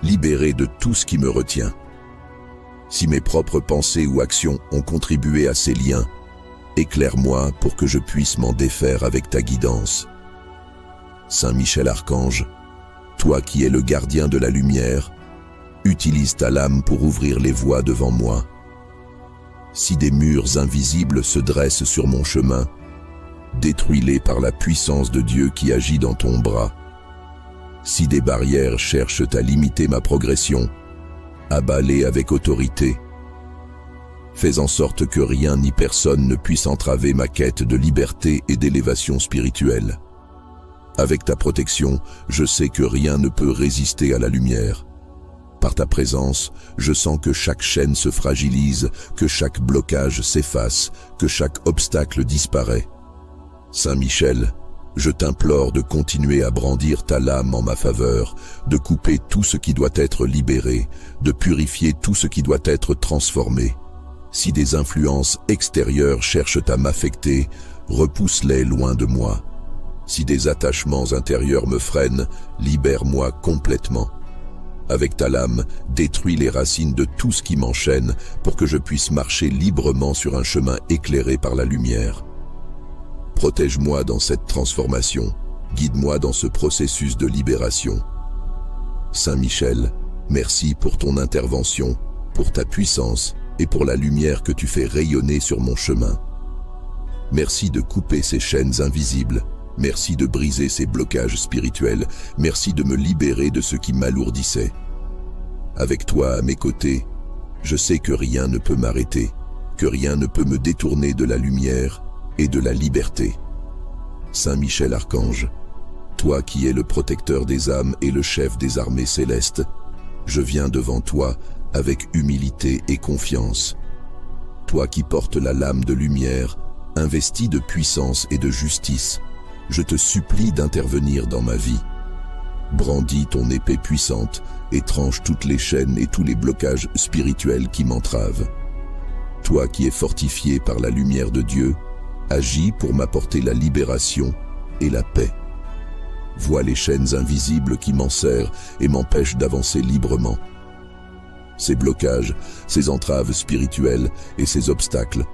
libéré de tout ce qui me retient. Si mes propres pensées ou actions ont contribué à ces liens, éclaire-moi pour que je puisse m'en défaire avec ta guidance. Saint Michel Archange, toi qui es le gardien de la lumière, utilise ta lame pour ouvrir les voies devant moi. Si des murs invisibles se dressent sur mon chemin, détruis-les par la puissance de Dieu qui agit dans ton bras. Si des barrières cherchent à limiter ma progression, abats-les avec autorité. Fais en sorte que rien ni personne ne puisse entraver ma quête de liberté et d'élévation spirituelle. Avec ta protection, je sais que rien ne peut résister à la lumière. Par ta présence, je sens que chaque chaîne se fragilise, que chaque blocage s'efface, que chaque obstacle disparaît. Saint Michel, je t'implore de continuer à brandir ta lame en ma faveur, de couper tout ce qui doit être libéré, de purifier tout ce qui doit être transformé. Si des influences extérieures cherchent à m'affecter, repousse-les loin de moi. Si des attachements intérieurs me freinent, libère-moi complètement. Avec ta lame, détruis les racines de tout ce qui m'enchaîne pour que je puisse marcher librement sur un chemin éclairé par la lumière. Protège-moi dans cette transformation, guide-moi dans ce processus de libération. Saint Michel, merci pour ton intervention, pour ta puissance et pour la lumière que tu fais rayonner sur mon chemin. Merci de couper ces chaînes invisibles. Merci de briser ces blocages spirituels. Merci de me libérer de ce qui m'alourdissait. Avec toi à mes côtés, je sais que rien ne peut m'arrêter, que rien ne peut me détourner de la lumière et de la liberté. Saint Michel Archange, toi qui es le protecteur des âmes et le chef des armées célestes, je viens devant toi avec humilité et confiance. Toi qui portes la lame de lumière, investi de puissance et de justice, je te supplie d'intervenir dans ma vie. Brandis ton épée puissante et tranche toutes les chaînes et tous les blocages spirituels qui m'entravent. Toi qui es fortifié par la lumière de Dieu, agis pour m'apporter la libération et la paix. Vois les chaînes invisibles qui m'enserrent et m'empêchent d'avancer librement. Ces blocages, ces entraves spirituelles et ces obstacles,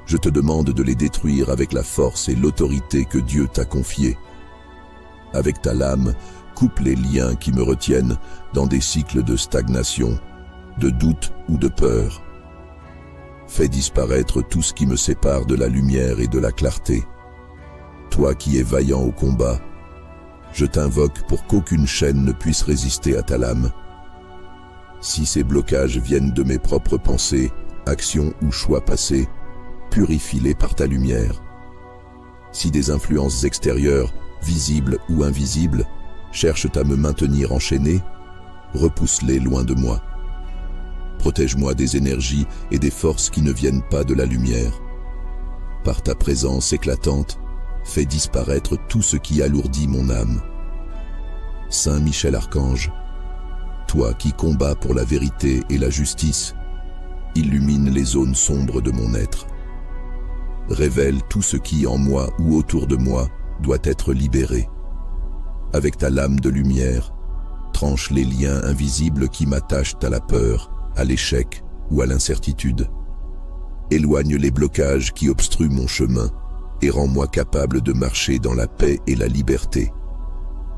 je te demande de les détruire avec la force et l'autorité que Dieu t'a confiée. Avec ta lame, coupe les liens qui me retiennent dans des cycles de stagnation, de doute ou de peur. Fais disparaître tout ce qui me sépare de la lumière et de la clarté. Toi qui es vaillant au combat, je t'invoque pour qu'aucune chaîne ne puisse résister à ta lame. Si ces blocages viennent de mes propres pensées, actions ou choix passés, purifie-les par ta lumière. Si des influences extérieures, visibles ou invisibles, cherchent à me maintenir enchaîné, repousse-les loin de moi. Protège-moi des énergies et des forces qui ne viennent pas de la lumière. Par ta présence éclatante, fais disparaître tout ce qui alourdit mon âme. Saint Michel Archange, toi qui combats pour la vérité et la justice, illumine les zones sombres de mon être. Révèle tout ce qui, en moi ou autour de moi, doit être libéré. Avec ta lame de lumière, tranche les liens invisibles qui m'attachent à la peur, à l'échec ou à l'incertitude. Éloigne les blocages qui obstruent mon chemin et rends-moi capable de marcher dans la paix et la liberté.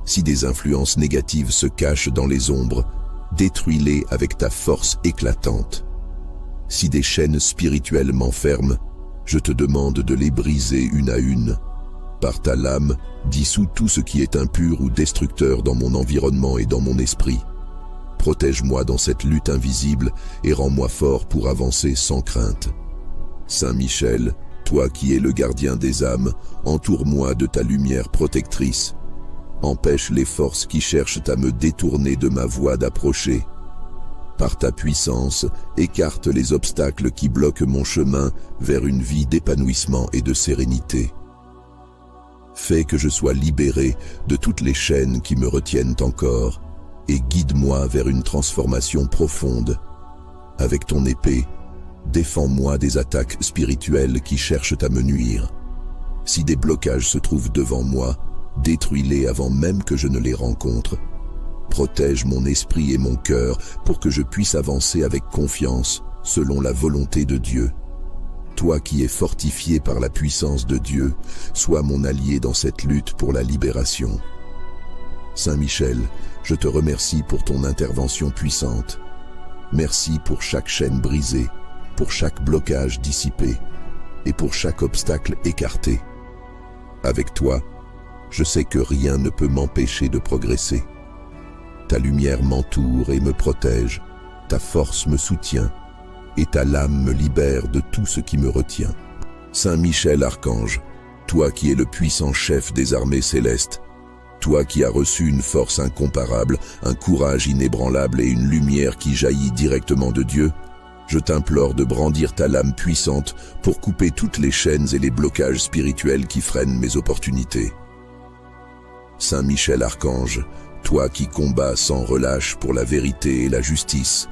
Si des influences négatives se cachent dans les ombres, détruis-les avec ta force éclatante. Si des chaînes spirituelles m'enferment, je te demande de les briser une à une. Par ta lame, dissous tout ce qui est impur ou destructeur dans mon environnement et dans mon esprit. Protège-moi dans cette lutte invisible et rends-moi fort pour avancer sans crainte. Saint Michel, toi qui es le gardien des âmes, entoure-moi de ta lumière protectrice. Empêche les forces qui cherchent à me détourner de ma voie d'approcher. Par ta puissance, écarte les obstacles qui bloquent mon chemin vers une vie d'épanouissement et de sérénité. Fais que je sois libéré de toutes les chaînes qui me retiennent encore et guide-moi vers une transformation profonde. Avec ton épée, défends-moi des attaques spirituelles qui cherchent à me nuire. Si des blocages se trouvent devant moi, détruis-les avant même que je ne les rencontre. Protège mon esprit et mon cœur pour que je puisse avancer avec confiance selon la volonté de Dieu. Toi qui es fortifié par la puissance de Dieu, sois mon allié dans cette lutte pour la libération. Saint Michel, je te remercie pour ton intervention puissante. Merci pour chaque chaîne brisée, pour chaque blocage dissipé et pour chaque obstacle écarté. Avec toi, je sais que rien ne peut m'empêcher de progresser. Ta lumière m'entoure et me protège, ta force me soutient, et ta lame me libère de tout ce qui me retient. Saint Michel Archange, toi qui es le puissant chef des armées célestes, toi qui as reçu une force incomparable, un courage inébranlable et une lumière qui jaillit directement de Dieu, je t'implore de brandir ta lame puissante pour couper toutes les chaînes et les blocages spirituels qui freinent mes opportunités. Saint Michel Archange, toi qui combats sans relâche pour la vérité et la justice,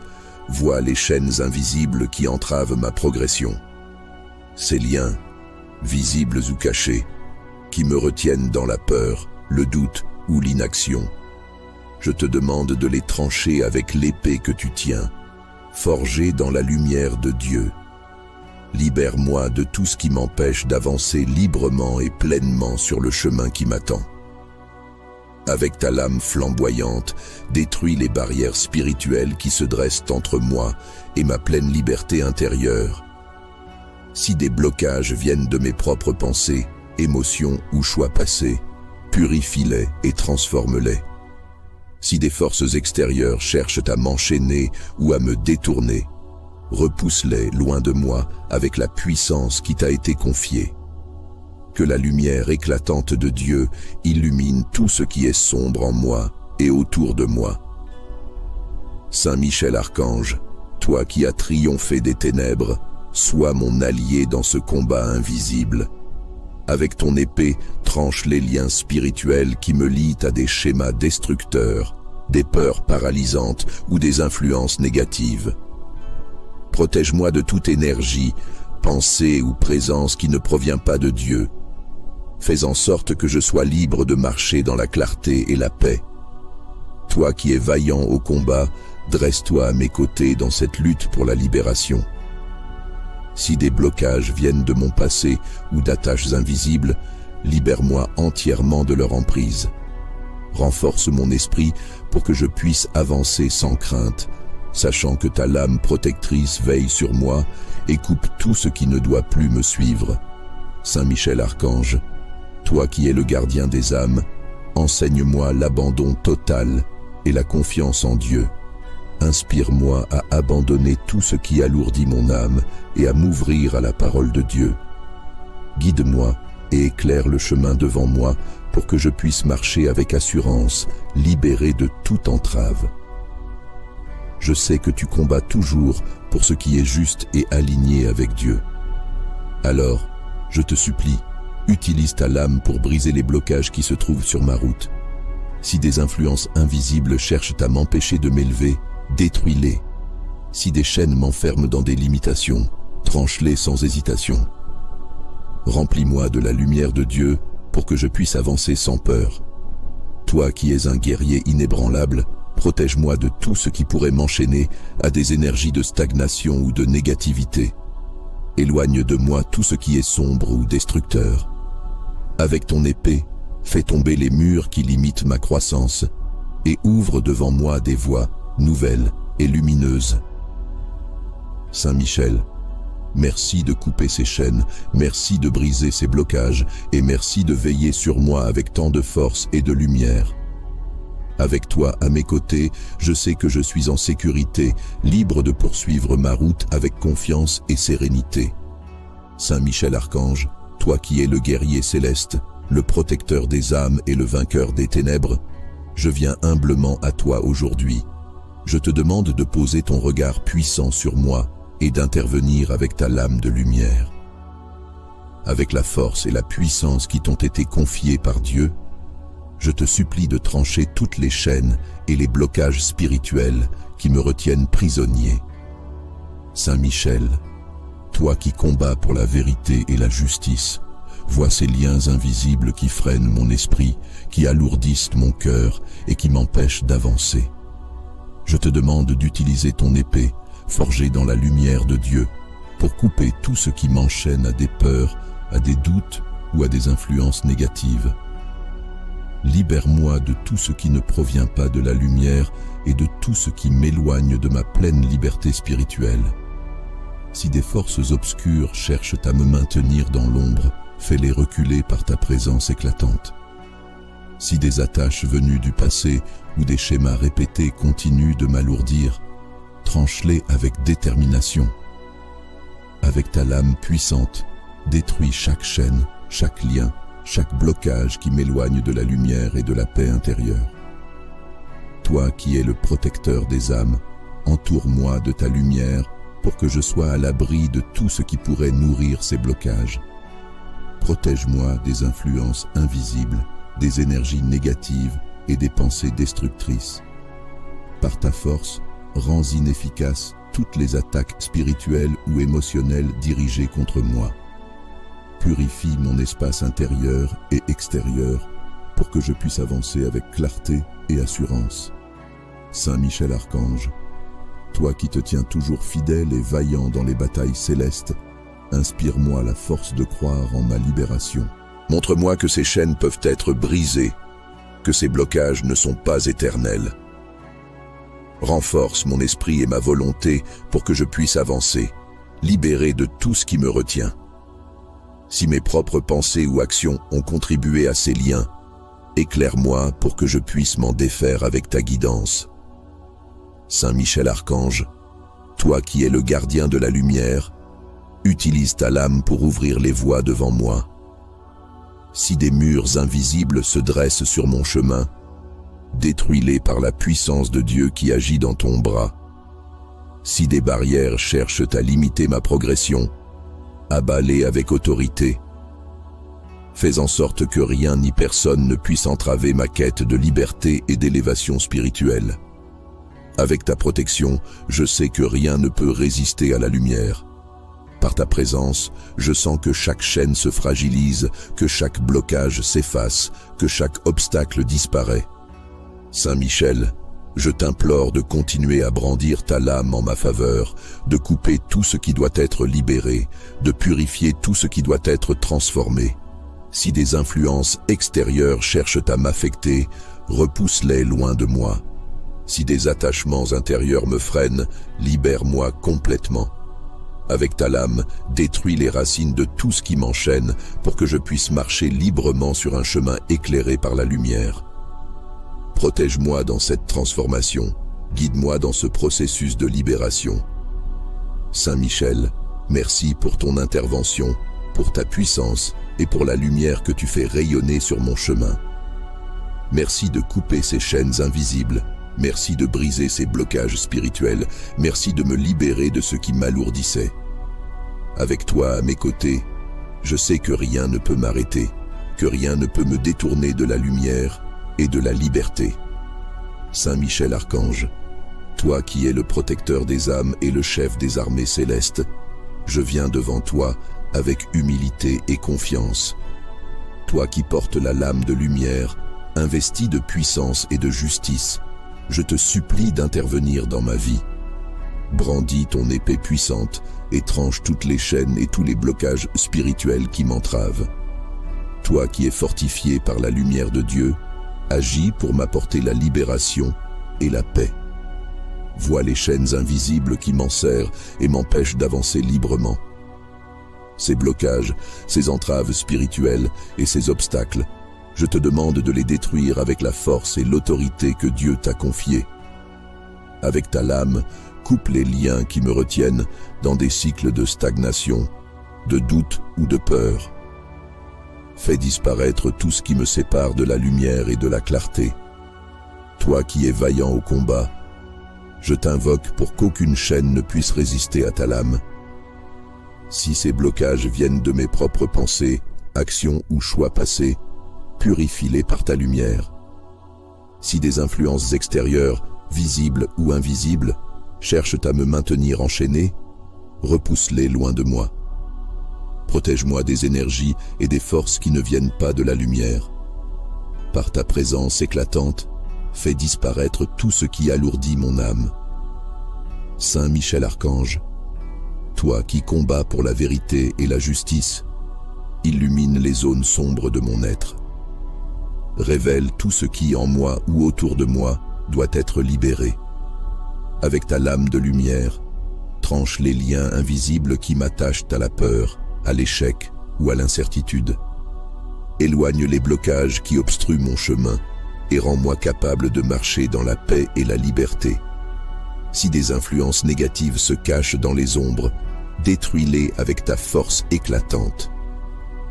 vois les chaînes invisibles qui entravent ma progression. Ces liens, visibles ou cachés, qui me retiennent dans la peur, le doute ou l'inaction. Je te demande de les trancher avec l'épée que tu tiens, forgée dans la lumière de Dieu. Libère-moi de tout ce qui m'empêche d'avancer librement et pleinement sur le chemin qui m'attend. Avec ta lame flamboyante, détruis les barrières spirituelles qui se dressent entre moi et ma pleine liberté intérieure. Si des blocages viennent de mes propres pensées, émotions ou choix passés, purifie-les et transforme-les. Si des forces extérieures cherchent à m'enchaîner ou à me détourner, repousse-les loin de moi avec la puissance qui t'a été confiée. Que la lumière éclatante de Dieu illumine tout ce qui est sombre en moi et autour de moi. Saint Michel Archange, toi qui as triomphé des ténèbres, sois mon allié dans ce combat invisible. Avec ton épée, tranche les liens spirituels qui me lient à des schémas destructeurs, des peurs paralysantes ou des influences négatives. Protège-moi de toute énergie, pensée ou présence qui ne provient pas de Dieu. Fais en sorte que je sois libre de marcher dans la clarté et la paix. Toi qui es vaillant au combat, dresse-toi à mes côtés dans cette lutte pour la libération. Si des blocages viennent de mon passé ou d'attaches invisibles, libère-moi entièrement de leur emprise. Renforce mon esprit pour que je puisse avancer sans crainte, sachant que ta lame protectrice veille sur moi et coupe tout ce qui ne doit plus me suivre. Saint Michel Archange, toi qui es le gardien des âmes, enseigne-moi l'abandon total et la confiance en Dieu. Inspire-moi à abandonner tout ce qui alourdit mon âme et à m'ouvrir à la parole de Dieu. Guide-moi et éclaire le chemin devant moi pour que je puisse marcher avec assurance, libéré de toute entrave. Je sais que tu combats toujours pour ce qui est juste et aligné avec Dieu. Alors, je te supplie, utilise ta lame pour briser les blocages qui se trouvent sur ma route. Si des influences invisibles cherchent à m'empêcher de m'élever, détruis-les. Si des chaînes m'enferment dans des limitations, tranche-les sans hésitation. Remplis-moi de la lumière de Dieu pour que je puisse avancer sans peur. Toi qui es un guerrier inébranlable, protège-moi de tout ce qui pourrait m'enchaîner à des énergies de stagnation ou de négativité. Éloigne de moi tout ce qui est sombre ou destructeur. Avec ton épée, fais tomber les murs qui limitent ma croissance et ouvre devant moi des voies nouvelles et lumineuses. Saint Michel, merci de couper ces chaînes, merci de briser ces blocages et merci de veiller sur moi avec tant de force et de lumière. Avec toi à mes côtés, je sais que je suis en sécurité, libre de poursuivre ma route avec confiance et sérénité. Saint Michel Archange, toi qui es le guerrier céleste, le protecteur des âmes et le vainqueur des ténèbres, je viens humblement à toi aujourd'hui. Je te demande de poser ton regard puissant sur moi et d'intervenir avec ta lame de lumière. Avec la force et la puissance qui t'ont été confiées par Dieu, je te supplie de trancher toutes les chaînes et les blocages spirituels qui me retiennent prisonnier. Saint Michel, toi qui combats pour la vérité et la justice, vois ces liens invisibles qui freinent mon esprit, qui alourdissent mon cœur et qui m'empêchent d'avancer. Je te demande d'utiliser ton épée, forgée dans la lumière de Dieu, pour couper tout ce qui m'enchaîne à des peurs, à des doutes ou à des influences négatives. Libère-moi de tout ce qui ne provient pas de la lumière et de tout ce qui m'éloigne de ma pleine liberté spirituelle. Si des forces obscures cherchent à me maintenir dans l'ombre, fais-les reculer par ta présence éclatante. Si des attaches venues du passé ou des schémas répétés continuent de m'alourdir, tranche-les avec détermination. Avec ta lame puissante, détruis chaque chaîne, chaque lien, chaque blocage qui m'éloigne de la lumière et de la paix intérieure. Toi qui es le protecteur des âmes, entoure-moi de ta lumière pour que je sois à l'abri de tout ce qui pourrait nourrir ces blocages. Protège-moi des influences invisibles, des énergies négatives et des pensées destructrices. Par ta force, rends inefficaces toutes les attaques spirituelles ou émotionnelles dirigées contre moi. Purifie mon espace intérieur et extérieur pour que je puisse avancer avec clarté et assurance. Saint Michel Archange, toi qui te tiens toujours fidèle et vaillant dans les batailles célestes, inspire-moi la force de croire en ma libération. Montre-moi que ces chaînes peuvent être brisées, que ces blocages ne sont pas éternels. Renforce mon esprit et ma volonté pour que je puisse avancer, libéré de tout ce qui me retient. Si mes propres pensées ou actions ont contribué à ces liens, éclaire-moi pour que je puisse m'en défaire avec ta guidance. Saint Michel Archange, toi qui es le gardien de la lumière, utilise ta lame pour ouvrir les voies devant moi. Si des murs invisibles se dressent sur mon chemin, détruis-les par la puissance de Dieu qui agit dans ton bras. Si des barrières cherchent à limiter ma progression, abat-les avec autorité. Fais en sorte que rien ni personne ne puisse entraver ma quête de liberté et d'élévation spirituelle. Avec ta protection, je sais que rien ne peut résister à la lumière. Par ta présence, je sens que chaque chaîne se fragilise, que chaque blocage s'efface, que chaque obstacle disparaît. Saint Michel, je t'implore de continuer à brandir ta lame en ma faveur, de couper tout ce qui doit être libéré, de purifier tout ce qui doit être transformé. Si des influences extérieures cherchent à m'affecter, repousse-les loin de moi. Si des attachements intérieurs me freinent, libère-moi complètement. Avec ta lame, détruis les racines de tout ce qui m'enchaîne pour que je puisse marcher librement sur un chemin éclairé par la lumière. Protège-moi dans cette transformation, guide-moi dans ce processus de libération. Saint Michel, merci pour ton intervention, pour ta puissance et pour la lumière que tu fais rayonner sur mon chemin. Merci de couper ces chaînes invisibles, merci de briser ces blocages spirituels, merci de me libérer de ce qui m'alourdissait. Avec toi à mes côtés, je sais que rien ne peut m'arrêter, que rien ne peut me détourner de la lumière et de la liberté. Saint Michel Archange, toi qui es le protecteur des âmes et le chef des armées célestes, je viens devant toi avec humilité et confiance. Toi qui portes la lame de lumière, investi de puissance et de justice, je te supplie d'intervenir dans ma vie. Brandis ton épée puissante et tranche toutes les chaînes et tous les blocages spirituels qui m'entravent. Toi qui es fortifié par la lumière de Dieu, agis pour m'apporter la libération et la paix. vois les chaînes invisibles qui m'enserrent et m'empêchent d'avancer librement. Ces blocages, ces entraves spirituelles et ces obstacles, je te demande de les détruire avec la force et l'autorité que Dieu t'a confiée. Avec ta lame, coupe les liens qui me retiennent dans des cycles de stagnation, de doute ou de peur. Fais disparaître tout ce qui me sépare de la lumière et de la clarté. Toi qui es vaillant au combat, je t'invoque pour qu'aucune chaîne ne puisse résister à ta lame. Si ces blocages viennent de mes propres pensées, actions ou choix passés, purifie-les par ta lumière. Si des influences extérieures, visibles ou invisibles, cherchent à me maintenir enchaîné, repousse-les loin de moi. Protège-moi des énergies et des forces qui ne viennent pas de la lumière. Par ta présence éclatante, fais disparaître tout ce qui alourdit mon âme. Saint Michel Archange, toi qui combats pour la vérité et la justice, illumine les zones sombres de mon être. Révèle tout ce qui, en moi ou autour de moi, doit être libéré. Avec ta lame de lumière, tranche les liens invisibles qui m'attachent à la peur, à l'échec ou à l'incertitude. Éloigne les blocages qui obstruent mon chemin et rends-moi capable de marcher dans la paix et la liberté. Si des influences négatives se cachent dans les ombres, détruis-les avec ta force éclatante.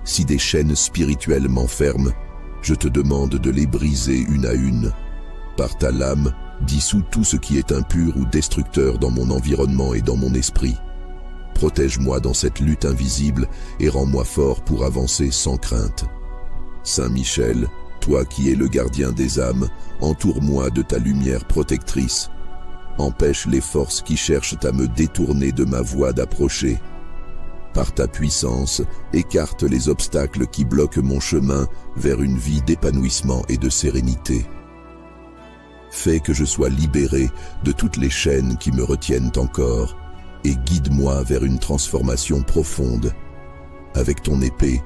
Si des chaînes spirituelles m'enferment, je te demande de les briser une à une. Par ta lame, dissous tout ce qui est impur ou destructeur dans mon environnement et dans mon esprit. Protège-moi dans cette lutte invisible et rends-moi fort pour avancer sans crainte. Saint Michel, toi qui es le gardien des âmes, entoure-moi de ta lumière protectrice. Empêche les forces qui cherchent à me détourner de ma voie d'approcher. Par ta puissance, écarte les obstacles qui bloquent mon chemin vers une vie d'épanouissement et de sérénité. Fais que je sois libéré de toutes les chaînes qui me retiennent encore et guide-moi vers une transformation profonde. Avec ton épée,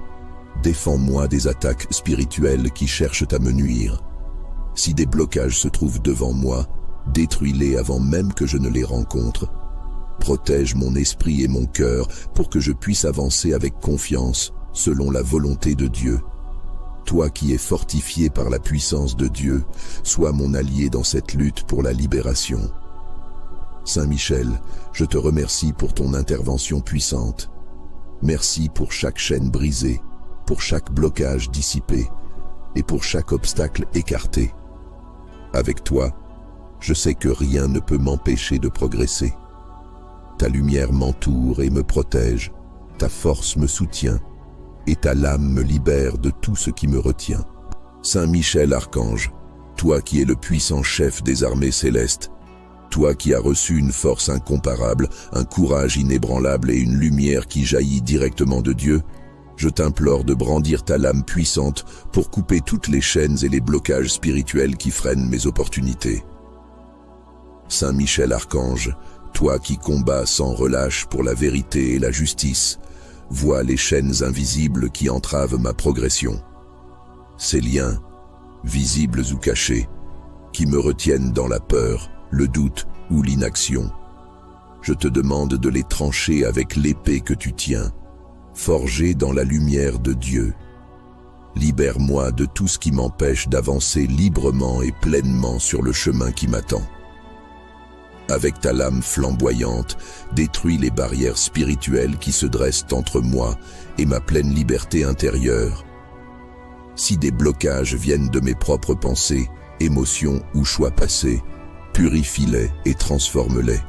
défends-moi des attaques spirituelles qui cherchent à me nuire. Si des blocages se trouvent devant moi, détruis-les avant même que je ne les rencontre. Protège mon esprit et mon cœur pour que je puisse avancer avec confiance selon la volonté de Dieu. Toi qui es fortifié par la puissance de Dieu, sois mon allié dans cette lutte pour la libération. Saint Michel, je te remercie pour ton intervention puissante. Merci pour chaque chaîne brisée, pour chaque blocage dissipé et pour chaque obstacle écarté. Avec toi, je sais que rien ne peut m'empêcher de progresser. Ta lumière m'entoure et me protège, ta force me soutient, et ta lame me libère de tout ce qui me retient. Saint Michel Archange, toi qui es le puissant chef des armées célestes, toi qui as reçu une force incomparable, un courage inébranlable et une lumière qui jaillit directement de Dieu, je t'implore de brandir ta lame puissante pour couper toutes les chaînes et les blocages spirituels qui freinent mes opportunités. Saint Michel Archange, toi qui combats sans relâche pour la vérité et la justice, vois les chaînes invisibles qui entravent ma progression. Ces liens, visibles ou cachés, qui me retiennent dans la peur, le doute ou l'inaction. Je te demande de les trancher avec l'épée que tu tiens, forgée dans la lumière de Dieu. Libère-moi de tout ce qui m'empêche d'avancer librement et pleinement sur le chemin qui m'attend. Avec ta lame flamboyante, détruis les barrières spirituelles qui se dressent entre moi et ma pleine liberté intérieure. Si des blocages viennent de mes propres pensées, émotions ou choix passés, purifie-les et transforme-les.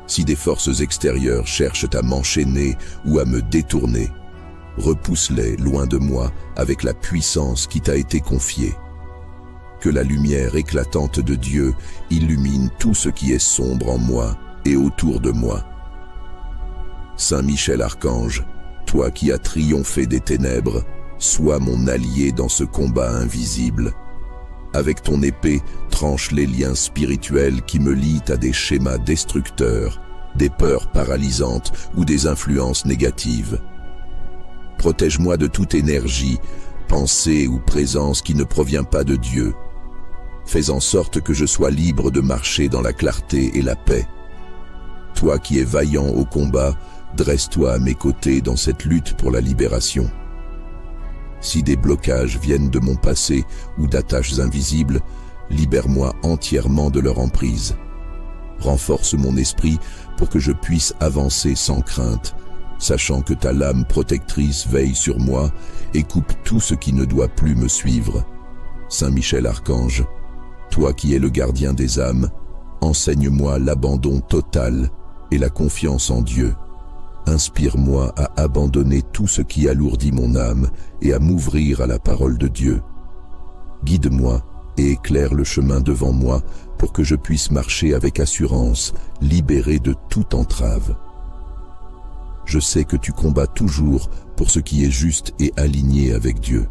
Si des forces extérieures cherchent à m'enchaîner ou à me détourner, repousse-les loin de moi avec la puissance qui t'a été confiée. Que la lumière éclatante de Dieu illumine tout ce qui est sombre en moi et autour de moi. Saint Michel Archange, toi qui as triomphé des ténèbres, sois mon allié dans ce combat invisible. Avec ton épée, tranche les liens spirituels qui me lient à des schémas destructeurs, des peurs paralysantes ou des influences négatives. Protège-moi de toute énergie, pensée ou présence qui ne provient pas de Dieu. Fais en sorte que je sois libre de marcher dans la clarté et la paix. Toi qui es vaillant au combat, dresse-toi à mes côtés dans cette lutte pour la libération. Si des blocages viennent de mon passé ou d'attaches invisibles, libère-moi entièrement de leur emprise. Renforce mon esprit pour que je puisse avancer sans crainte, sachant que ta lame protectrice veille sur moi et coupe tout ce qui ne doit plus me suivre. Saint Michel Archange, toi qui es le gardien des âmes, enseigne-moi l'abandon total et la confiance en Dieu. Inspire-moi à abandonner tout ce qui alourdit mon âme et à m'ouvrir à la parole de Dieu. Guide-moi et éclaire le chemin devant moi pour que je puisse marcher avec assurance, libéré de toute entrave. Je sais que tu combats toujours pour ce qui est juste et aligné avec Dieu.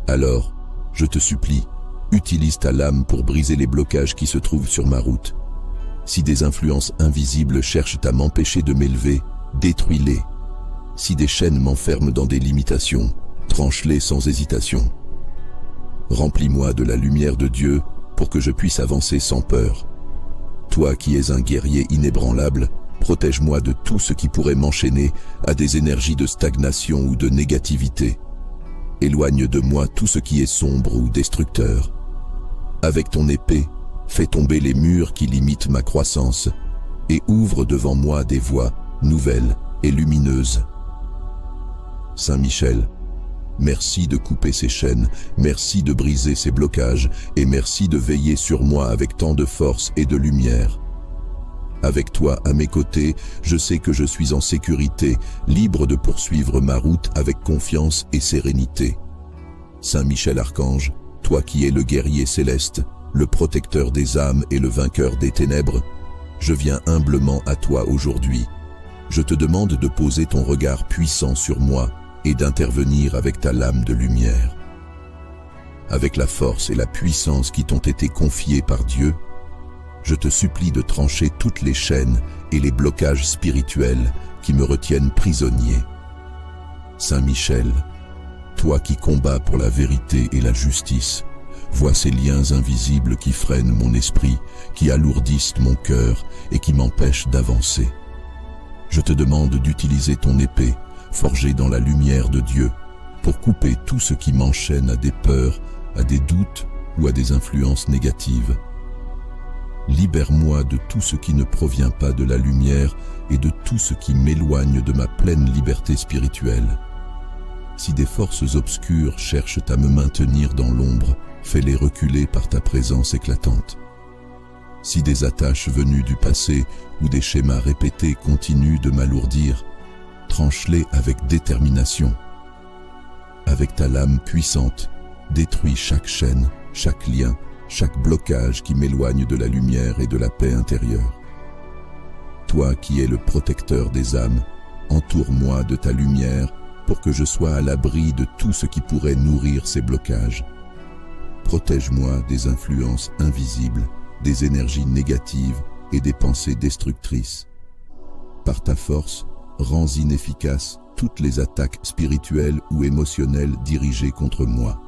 Alors, je te supplie, utilise ta lame pour briser les blocages qui se trouvent sur ma route. Si des influences invisibles cherchent à m'empêcher de m'élever, détruis-les. Si des chaînes m'enferment dans des limitations, tranche-les sans hésitation. Remplis-moi de la lumière de Dieu pour que je puisse avancer sans peur. Toi qui es un guerrier inébranlable, protège-moi de tout ce qui pourrait m'enchaîner à des énergies de stagnation ou de négativité. Éloigne de moi tout ce qui est sombre ou destructeur. Avec ton épée, fais tomber les murs qui limitent ma croissance et ouvre devant moi des voies nouvelles et lumineuses. Saint Michel, merci de couper ces chaînes, merci de briser ces blocages et merci de veiller sur moi avec tant de force et de lumière. Avec toi à mes côtés, je sais que je suis en sécurité, libre de poursuivre ma route avec confiance et sérénité. Saint Michel Archange, toi qui es le guerrier céleste, le protecteur des âmes et le vainqueur des ténèbres, je viens humblement à toi aujourd'hui. Je te demande de poser ton regard puissant sur moi et d'intervenir avec ta lame de lumière. Avec la force et la puissance qui t'ont été confiées par Dieu, je te supplie de trancher toutes les chaînes et les blocages spirituels qui me retiennent prisonnier. Saint Michel, toi qui combats pour la vérité et la justice, vois ces liens invisibles qui freinent mon esprit, qui alourdissent mon cœur et qui m'empêchent d'avancer. Je te demande d'utiliser ton épée, forgée dans la lumière de Dieu, pour couper tout ce qui m'enchaîne à des peurs, à des doutes ou à des influences négatives. Libère-moi de tout ce qui ne provient pas de la lumière et de tout ce qui m'éloigne de ma pleine liberté spirituelle. Si des forces obscures cherchent à me maintenir dans l'ombre, fais-les reculer par ta présence éclatante. Si des attaches venues du passé ou des schémas répétés continuent de m'alourdir, tranche-les avec détermination. Avec ta lame puissante, détruis chaque chaîne, chaque lien, chaque blocage qui m'éloigne de la lumière et de la paix intérieure. Toi qui es le protecteur des âmes, entoure-moi de ta lumière pour que je sois à l'abri de tout ce qui pourrait nourrir ces blocages. Protège-moi des influences invisibles, des énergies négatives et des pensées destructrices. Par ta force, rends inefficaces toutes les attaques spirituelles ou émotionnelles dirigées contre moi.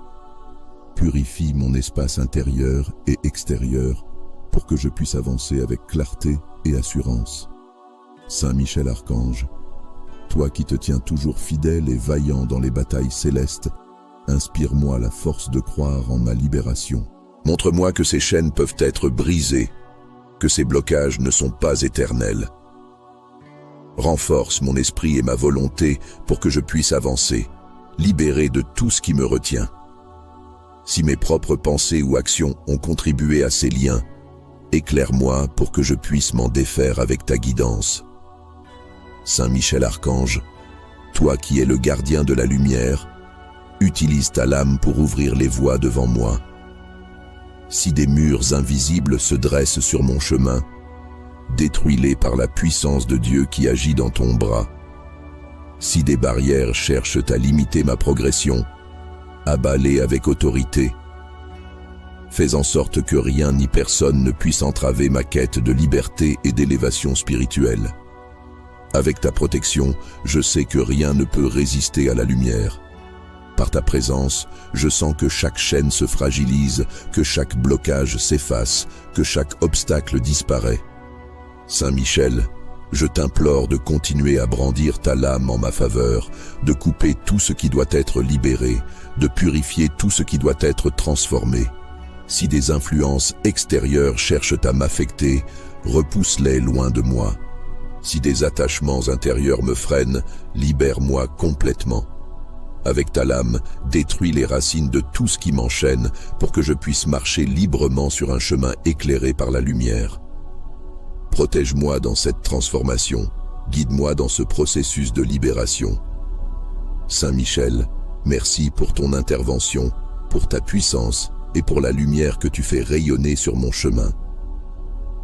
Purifie mon espace intérieur et extérieur pour que je puisse avancer avec clarté et assurance. Saint Michel Archange, toi qui te tiens toujours fidèle et vaillant dans les batailles célestes, inspire-moi la force de croire en ma libération. Montre-moi que ces chaînes peuvent être brisées, que ces blocages ne sont pas éternels. Renforce mon esprit et ma volonté pour que je puisse avancer, libéré de tout ce qui me retient. Si mes propres pensées ou actions ont contribué à ces liens, éclaire-moi pour que je puisse m'en défaire avec ta guidance. Saint Michel Archange, toi qui es le gardien de la lumière, utilise ta lame pour ouvrir les voies devant moi. Si des murs invisibles se dressent sur mon chemin, détruis-les par la puissance de Dieu qui agit dans ton bras. Si des barrières cherchent à limiter ma progression, abats-les avec autorité. Fais en sorte que rien ni personne ne puisse entraver ma quête de liberté et d'élévation spirituelle. Avec ta protection, je sais que rien ne peut résister à la lumière. Par ta présence, je sens que chaque chaîne se fragilise, que chaque blocage s'efface, que chaque obstacle disparaît. Saint Michel, je t'implore de continuer à brandir ta lame en ma faveur, de couper tout ce qui doit être libéré, de purifier tout ce qui doit être transformé. Si des influences extérieures cherchent à m'affecter, repousse-les loin de moi. Si des attachements intérieurs me freinent, libère-moi complètement. Avec ta lame, détruis les racines de tout ce qui m'enchaîne pour que je puisse marcher librement sur un chemin éclairé par la lumière. Protège-moi dans cette transformation, guide-moi dans ce processus de libération. Saint Michel, merci pour ton intervention, pour ta puissance et pour la lumière que tu fais rayonner sur mon chemin.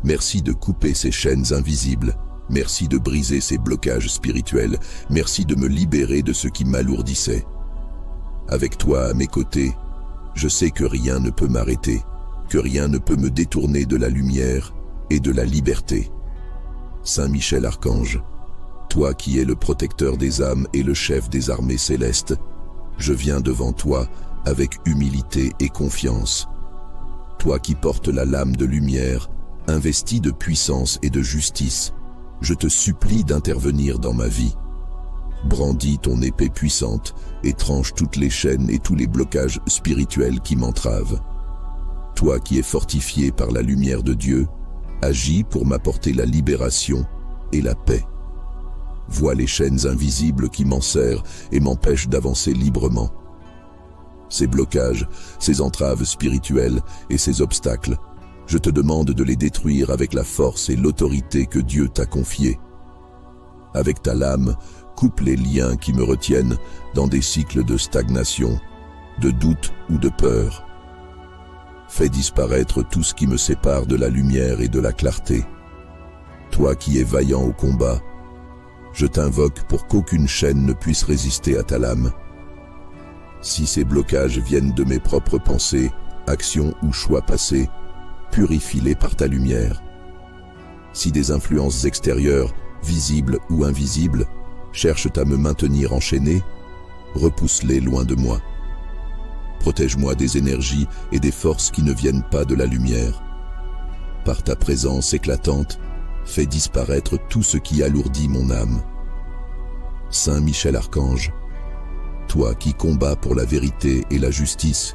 Merci de couper ces chaînes invisibles. Merci de briser ces blocages spirituels. Merci de me libérer de ce qui m'alourdissait. Avec toi à mes côtés, je sais que rien ne peut m'arrêter, que rien ne peut me détourner de la lumière et de la liberté. Saint Michel Archange, toi qui es le protecteur des âmes et le chef des armées célestes, je viens devant toi avec humilité et confiance. Toi qui portes la lame de lumière, investi de puissance et de justice, je te supplie d'intervenir dans ma vie. Brandis ton épée puissante et tranche toutes les chaînes et tous les blocages spirituels qui m'entravent. Toi qui es fortifié par la lumière de Dieu, agis pour m'apporter la libération et la paix. Vois les chaînes invisibles qui m'enserrent et m'empêchent d'avancer librement. Ces blocages, ces entraves spirituelles et ces obstacles, je te demande de les détruire avec la force et l'autorité que Dieu t'a confiée. Avec ta lame, coupe les liens qui me retiennent dans des cycles de stagnation, de doute ou de peur. Fais disparaître tout ce qui me sépare de la lumière et de la clarté. Toi qui es vaillant au combat, je t'invoque pour qu'aucune chaîne ne puisse résister à ta lame. Si ces blocages viennent de mes propres pensées, actions ou choix passés, purifie-les par ta lumière. Si des influences extérieures, visibles ou invisibles, cherchent à me maintenir enchaîné, repousse-les loin de moi. Protège-moi des énergies et des forces qui ne viennent pas de la lumière. Par ta présence éclatante, fais disparaître tout ce qui alourdit mon âme. Saint Michel Archange, toi qui combats pour la vérité et la justice,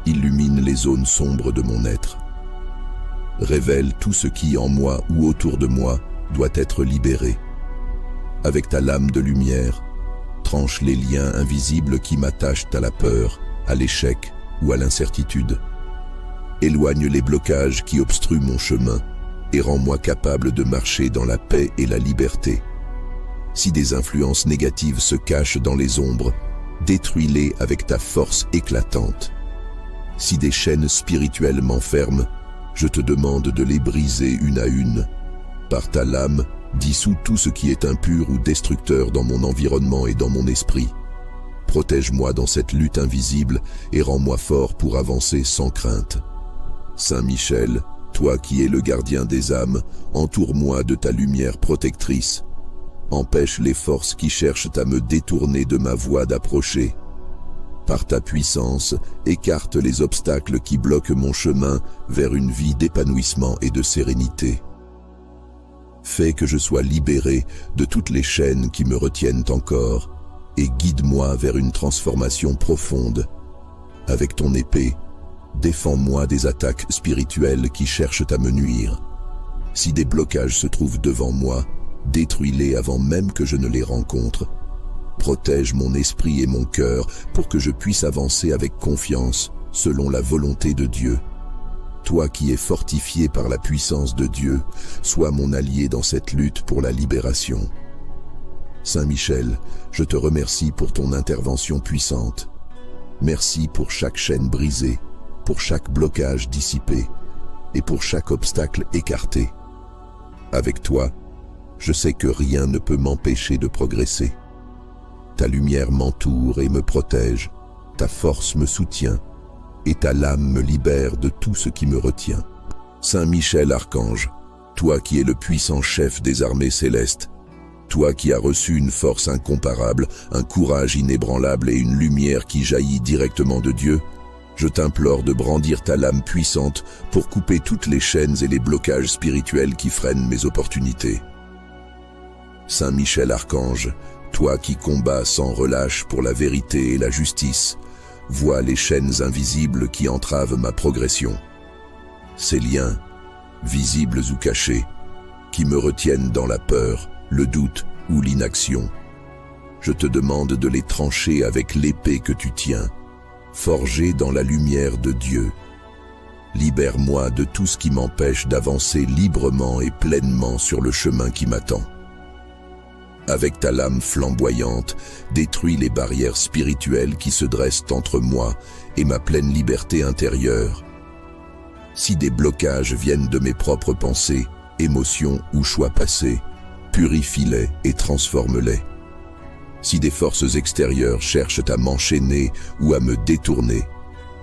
illumine les zones sombres de mon être. Révèle tout ce qui, en moi ou autour de moi, doit être libéré. Avec ta lame de lumière, tranche les liens invisibles qui m'attachent à la peur, à l'échec ou à l'incertitude. Éloigne les blocages qui obstruent mon chemin et rends-moi capable de marcher dans la paix et la liberté. Si des influences négatives se cachent dans les ombres, détruis-les avec ta force éclatante. Si des chaînes spirituelles m'enferment, je te demande de les briser une à une. Par ta lame, dissous tout ce qui est impur ou destructeur dans mon environnement et dans mon esprit. Protège-moi dans cette lutte invisible et rends-moi fort pour avancer sans crainte. Saint Michel, toi qui es le gardien des âmes, entoure-moi de ta lumière protectrice. Empêche les forces qui cherchent à me détourner de ma voie d'approcher. Par ta puissance, écarte les obstacles qui bloquent mon chemin vers une vie d'épanouissement et de sérénité. Fais que je sois libéré de toutes les chaînes qui me retiennent encore et guide-moi vers une transformation profonde. Avec ton épée, défends-moi des attaques spirituelles qui cherchent à me nuire. Si des blocages se trouvent devant moi, détruis-les avant même que je ne les rencontre. Protège mon esprit et mon cœur pour que je puisse avancer avec confiance selon la volonté de Dieu. Toi qui es fortifié par la puissance de Dieu, sois mon allié dans cette lutte pour la libération. Saint Michel, je te remercie pour ton intervention puissante. Merci pour chaque chaîne brisée, pour chaque blocage dissipé et pour chaque obstacle écarté. Avec toi, je sais que rien ne peut m'empêcher de progresser. Ta lumière m'entoure et me protège, ta force me soutient, et ta lame me libère de tout ce qui me retient. Saint Michel Archange, toi qui es le puissant chef des armées célestes, Toi qui as reçu une force incomparable, un courage inébranlable et une lumière qui jaillit directement de Dieu, je t'implore de brandir ta lame puissante pour couper toutes les chaînes et les blocages spirituels qui freinent mes opportunités. Saint Michel Archange, toi qui combats sans relâche pour la vérité et la justice, vois les chaînes invisibles qui entravent ma progression. Ces liens, visibles ou cachés, qui me retiennent dans la peur, le doute ou l'inaction. Je te demande de les trancher avec l'épée que tu tiens, forgée dans la lumière de Dieu. Libère-moi de tout ce qui m'empêche d'avancer librement et pleinement sur le chemin qui m'attend. Avec ta lame flamboyante, détruis les barrières spirituelles qui se dressent entre moi et ma pleine liberté intérieure. Si des blocages viennent de mes propres pensées, émotions ou choix passés, purifie-les et transforme-les. Si des forces extérieures cherchent à m'enchaîner ou à me détourner,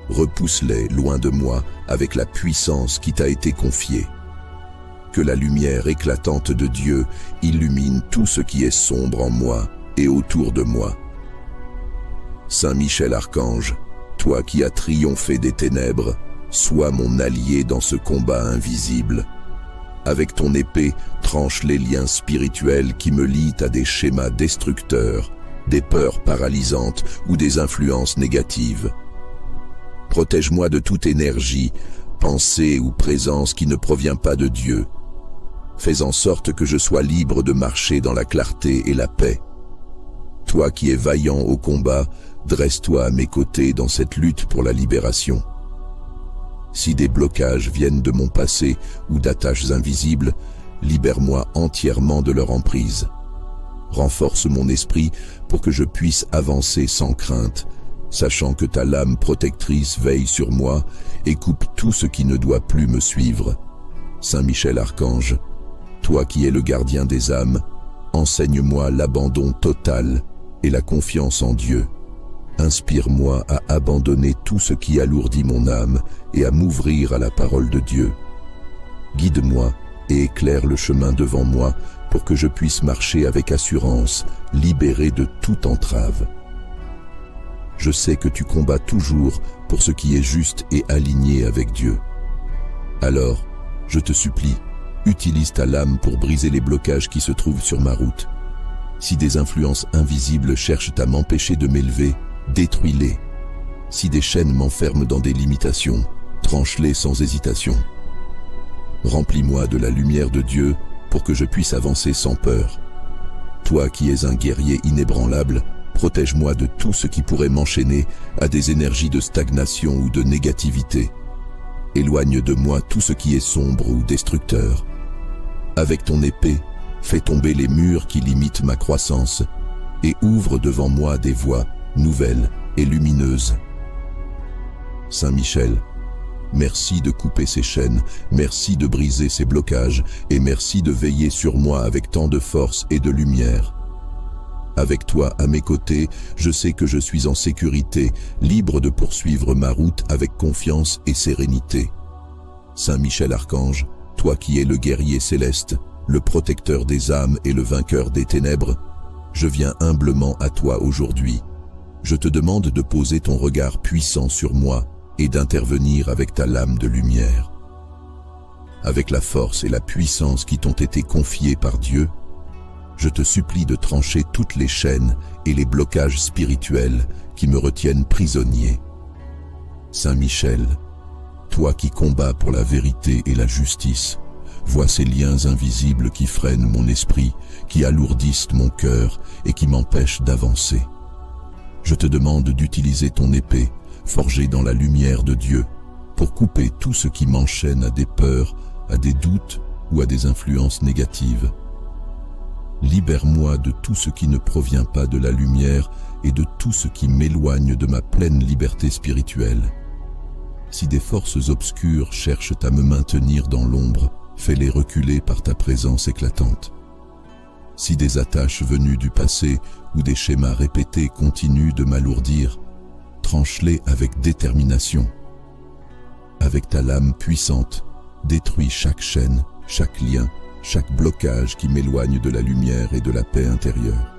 repousse-les loin de moi avec la puissance qui t'a été confiée. Que la lumière éclatante de Dieu illumine tout ce qui est sombre en moi et autour de moi. Saint Michel Archange, toi qui as triomphé des ténèbres, sois mon allié dans ce combat invisible. Avec ton épée, tranche les liens spirituels qui me lient à des schémas destructeurs, des peurs paralysantes ou des influences négatives. Protège-moi de toute énergie, pensée ou présence qui ne provient pas de Dieu. Fais en sorte que je sois libre de marcher dans la clarté et la paix. Toi qui es vaillant au combat, dresse-toi à mes côtés dans cette lutte pour la libération. Si des blocages viennent de mon passé ou d'attaches invisibles, libère-moi entièrement de leur emprise. Renforce mon esprit pour que je puisse avancer sans crainte, sachant que ta lame protectrice veille sur moi et coupe tout ce qui ne doit plus me suivre. Saint Michel Archange, toi qui es le gardien des âmes, enseigne-moi l'abandon total et la confiance en Dieu. Inspire-moi à abandonner tout ce qui alourdit mon âme et à m'ouvrir à la parole de Dieu. Guide-moi et éclaire le chemin devant moi pour que je puisse marcher avec assurance, libéré de toute entrave. Je sais que tu combats toujours pour ce qui est juste et aligné avec Dieu. Alors, je te supplie, utilise ta lame pour briser les blocages qui se trouvent sur ma route. Si des influences invisibles cherchent à m'empêcher de m'élever, détruis-les. Si des chaînes m'enferment dans des limitations, tranche-les sans hésitation. Remplis-moi de la lumière de Dieu pour que je puisse avancer sans peur. Toi qui es un guerrier inébranlable, protège-moi de tout ce qui pourrait m'enchaîner à des énergies de stagnation ou de négativité. Éloigne de moi tout ce qui est sombre ou destructeur. Avec ton épée, fais tomber les murs qui limitent ma croissance et ouvre devant moi des voies nouvelles et lumineuses. Saint Michel, merci de couper ces chaînes, merci de briser ces blocages et merci de veiller sur moi avec tant de force et de lumière. Avec toi à mes côtés, je sais que je suis en sécurité, libre de poursuivre ma route avec confiance et sérénité. Saint Michel Archange, toi qui es le guerrier céleste, le protecteur des âmes et le vainqueur des ténèbres, je viens humblement à toi aujourd'hui. Je te demande de poser ton regard puissant sur moi et d'intervenir avec ta lame de lumière. Avec la force et la puissance qui t'ont été confiées par Dieu, je te supplie de trancher toutes les chaînes et les blocages spirituels qui me retiennent prisonnier. Saint Michel, toi qui combats pour la vérité et la justice, vois ces liens invisibles qui freinent mon esprit, qui alourdissent mon cœur et qui m'empêchent d'avancer. Je te demande d'utiliser ton épée, forgée dans la lumière de Dieu, pour couper tout ce qui m'enchaîne à des peurs, à des doutes ou à des influences négatives. Libère-moi de tout ce qui ne provient pas de la lumière et de tout ce qui m'éloigne de ma pleine liberté spirituelle. Si des forces obscures cherchent à me maintenir dans l'ombre, fais-les reculer par ta présence éclatante. Si des attaches venues du passé ou des schémas répétés continuent de m'alourdir, tranche-les avec détermination. Avec ta lame puissante, détruis chaque chaîne, chaque lien chaque blocage qui m'éloigne de la lumière et de la paix intérieure.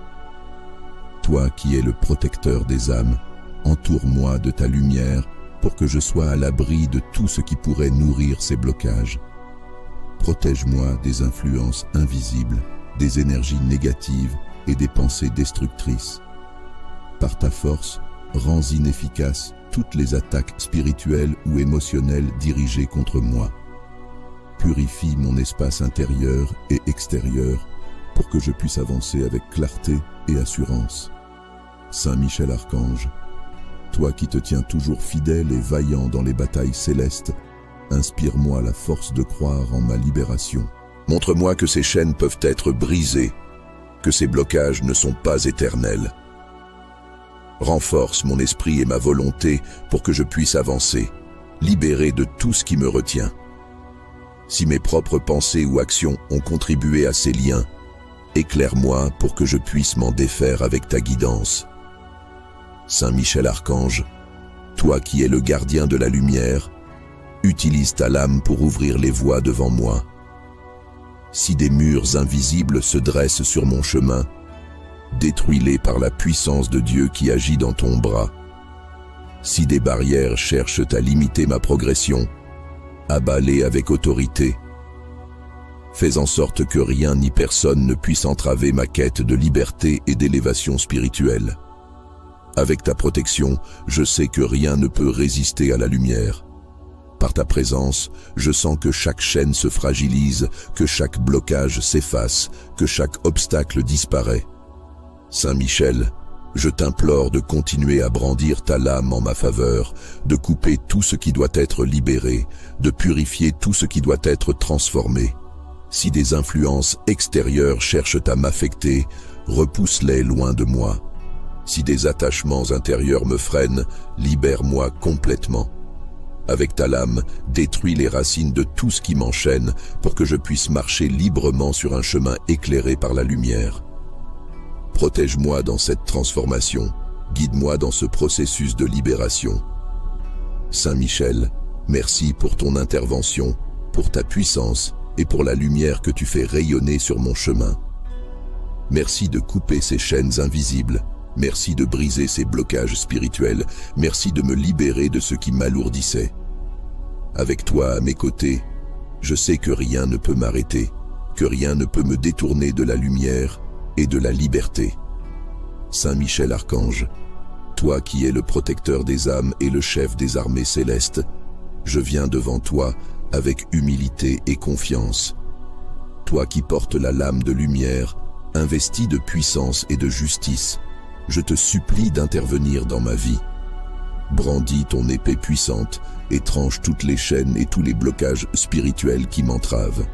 Toi qui es le protecteur des âmes, entoure-moi de ta lumière pour que je sois à l'abri de tout ce qui pourrait nourrir ces blocages. Protège-moi des influences invisibles, des énergies négatives et des pensées destructrices. Par ta force, rends inefficaces toutes les attaques spirituelles ou émotionnelles dirigées contre moi. Purifie mon espace intérieur et extérieur pour que je puisse avancer avec clarté et assurance. Saint Michel Archange, toi qui te tiens toujours fidèle et vaillant dans les batailles célestes, inspire-moi la force de croire en ma libération. Montre-moi que ces chaînes peuvent être brisées, que ces blocages ne sont pas éternels. Renforce mon esprit et ma volonté pour que je puisse avancer, libéré de tout ce qui me retient. Si mes propres pensées ou actions ont contribué à ces liens, éclaire-moi pour que je puisse m'en défaire avec ta guidance. Saint Michel Archange, toi qui es le gardien de la lumière, utilise ta lame pour ouvrir les voies devant moi. Si des murs invisibles se dressent sur mon chemin, détruis-les par la puissance de Dieu qui agit dans ton bras. Si des barrières cherchent à limiter ma progression, abats-les avec autorité. Fais en sorte que rien ni personne ne puisse entraver ma quête de liberté et d'élévation spirituelle. Avec ta protection, je sais que rien ne peut résister à la lumière. Par ta présence, je sens que chaque chaîne se fragilise, que chaque blocage s'efface, que chaque obstacle disparaît. Saint Michel, je t'implore de continuer à brandir ta lame en ma faveur, de couper tout ce qui doit être libéré, de purifier tout ce qui doit être transformé. Si des influences extérieures cherchent à m'affecter, repousse-les loin de moi. Si des attachements intérieurs me freinent, libère-moi complètement. Avec ta lame, détruis les racines de tout ce qui m'enchaîne pour que je puisse marcher librement sur un chemin éclairé par la lumière. Protège-moi dans cette transformation, guide-moi dans ce processus de libération. Saint Michel, merci pour ton intervention, pour ta puissance et pour la lumière que tu fais rayonner sur mon chemin. Merci de couper ces chaînes invisibles. Merci de briser ces blocages spirituels. Merci de me libérer de ce qui m'alourdissait. Avec toi à mes côtés, je sais que rien ne peut m'arrêter, que rien ne peut me détourner de la lumière et de la liberté. Saint Michel Archange, toi qui es le protecteur des âmes et le chef des armées célestes, je viens devant toi avec humilité et confiance. Toi qui portes la lame de lumière, investi de puissance et de justice, je te supplie d'intervenir dans ma vie. Brandis ton épée puissante et tranche toutes les chaînes et tous les blocages spirituels qui m'entravent.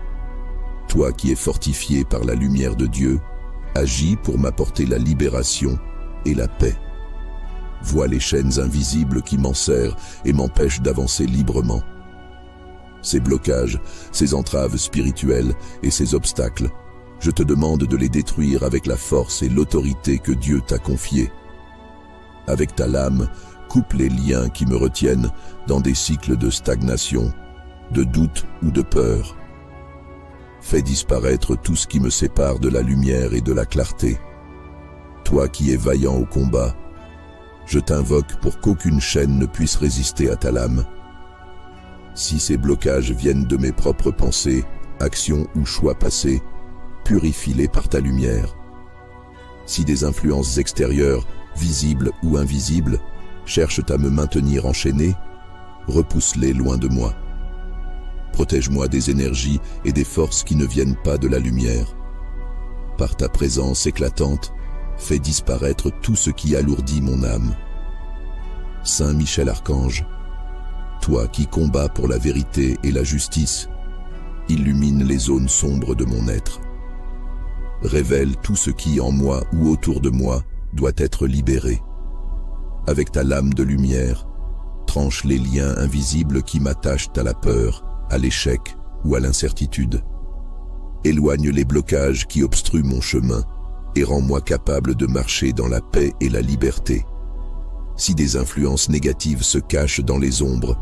Toi qui es fortifié par la lumière de Dieu, agis pour m'apporter la libération et la paix. Vois les chaînes invisibles qui m'enserrent et m'empêchent d'avancer librement. Ces blocages, ces entraves spirituelles et ces obstacles, je te demande de les détruire avec la force et l'autorité que Dieu t'a confiée. Avec ta lame, coupe les liens qui me retiennent dans des cycles de stagnation, de doute ou de peur. Fais disparaître tout ce qui me sépare de la lumière et de la clarté. Toi qui es vaillant au combat, je t'invoque pour qu'aucune chaîne ne puisse résister à ta lame. Si ces blocages viennent de mes propres pensées, actions ou choix passés, purifie-les par ta lumière. Si des influences extérieures, visibles ou invisibles, cherchent à me maintenir enchaîné, repousse-les loin de moi. Protège-moi des énergies et des forces qui ne viennent pas de la lumière. Par ta présence éclatante, fais disparaître tout ce qui alourdit mon âme. Saint Michel Archange, toi qui combats pour la vérité et la justice, illumine les zones sombres de mon être. Révèle tout ce qui, en moi ou autour de moi, doit être libéré. Avec ta lame de lumière, tranche les liens invisibles qui m'attachent à la peur, à l'échec ou à l'incertitude. Éloigne les blocages qui obstruent mon chemin et rends-moi capable de marcher dans la paix et la liberté. Si des influences négatives se cachent dans les ombres,